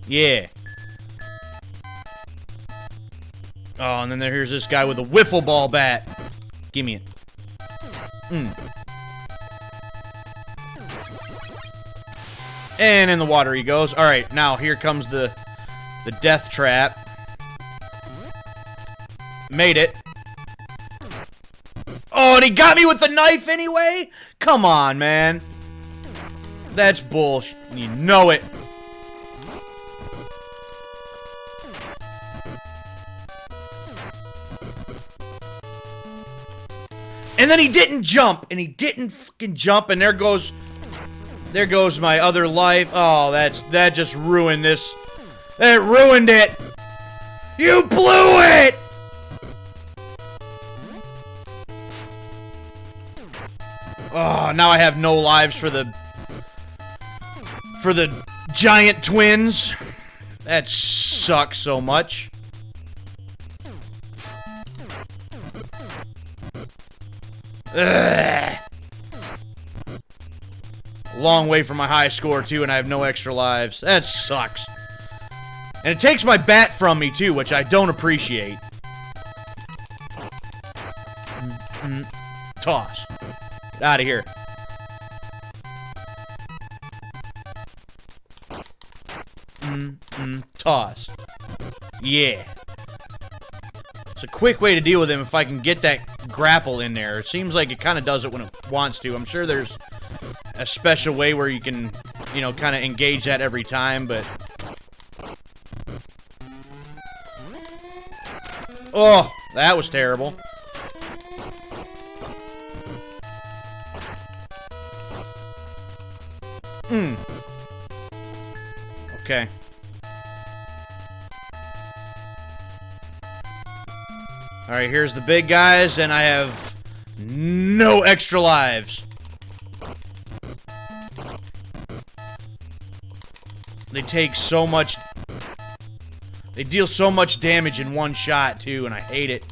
Yeah. Oh, and then here's this guy with a wiffle ball bat. Give me it. And in the water he goes. Alright, now here comes the death trap. Made it. Oh, and he got me with the knife anyway? Come on, man. That's bullshit. You know it. And then he didn't jump. And he didn't fucking jump. And there goes my other life. Oh, that just ruined this. It ruined it. You blew it. Oh, now I have no lives for the giant twins. That sucks so much. Ugh. Long way from my high score too, and I have no extra lives. That sucks. And it takes my bat from me too, which I don't appreciate. Toss. Get out of here. Toss. Yeah. It's a quick way to deal with him if I can get that grapple in there. It seems like it kind of does it when it wants to. I'm sure there's a special way where you can, you know, kind of engage that every time, but... Oh, that was terrible. Okay. Alright, here's the big guys, and I have no extra lives. They take so much... They deal so much damage in one shot, too, and I hate it.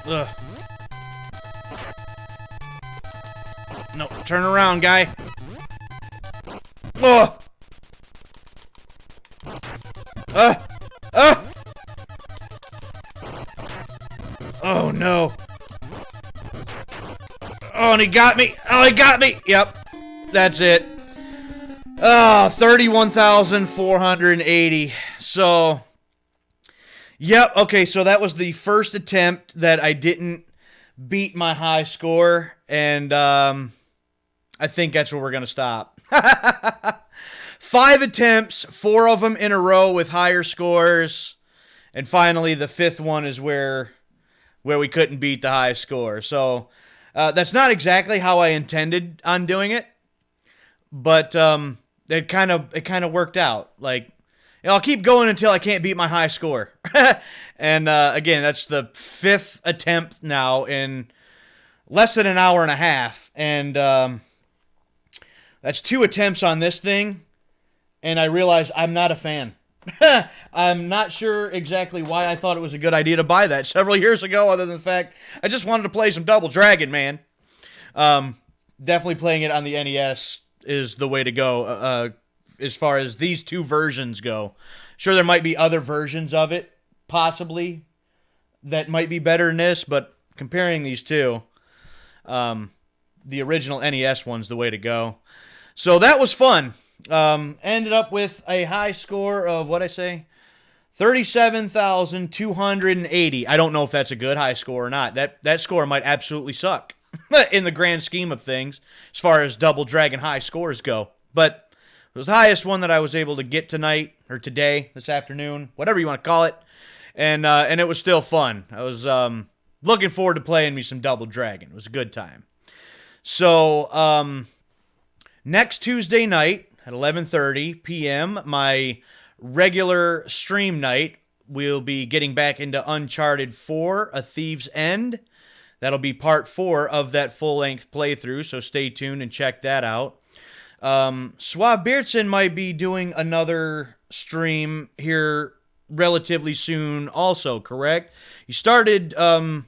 Ugh. No, turn around, guy. Ugh. Oh, no. Oh, and he got me. Oh, he got me. Yep. That's it. Oh, 31,480. So, yep. Okay, so that was the first attempt that I didn't beat my high score. And I think that's where we're going to stop. 5 attempts, 4 of them in a row with higher scores. And finally, the 5th one is where we couldn't beat the high score. So, that's not exactly how I intended on doing it. But it kind of worked out. Like, I'll keep going until I can't beat my high score. And again, that's the 5th attempt now in less than an hour and a half. And that's 2 attempts on this thing. And I realized I'm not a fan. I'm not sure exactly why I thought it was a good idea to buy that several years ago, other than the fact I just wanted to play some Double Dragon, man. Definitely playing it on the NES is the way to go as far as these 2 versions go. Sure, there might be other versions of it, possibly, that might be better than this, but comparing these 2, the original NES one's the way to go. So that was fun. Ended up with a high score of, what'd I say? 37,280. I don't know if that's a good high score or not. That score might absolutely suck in the grand scheme of things as far as Double Dragon high scores go. But it was the highest one that I was able to get tonight, or today, this afternoon, whatever you want to call it. And it was still fun. I was looking forward to playing me some Double Dragon. It was a good time. So, next Tuesday night at 11:30 p.m., my regular stream night, we'll be getting back into Uncharted 4, A Thief's End. That'll be part 4 of that full-length playthrough, so stay tuned and check that out. Suave Beardson might be doing another stream here relatively soon also, correct? You started some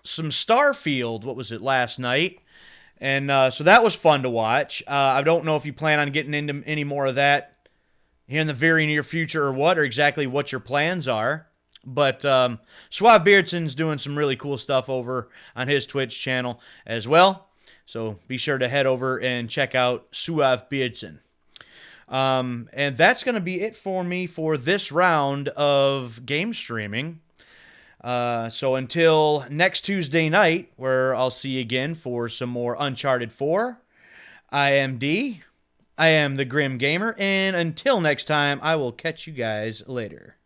Starfield, what was it, last night? And so that was fun to watch. I don't know if you plan on getting into any more of that here in the very near future or what, or exactly what your plans are. But Suave Beardson's doing some really cool stuff over on his Twitch channel as well. So be sure to head over and check out Suave Beardson. And that's going to be it for me for this round of game streaming. So until next Tuesday night, where I'll see you again for some more Uncharted 4, I am D. I am the Grim Gamer, and until next time, I will catch you guys later.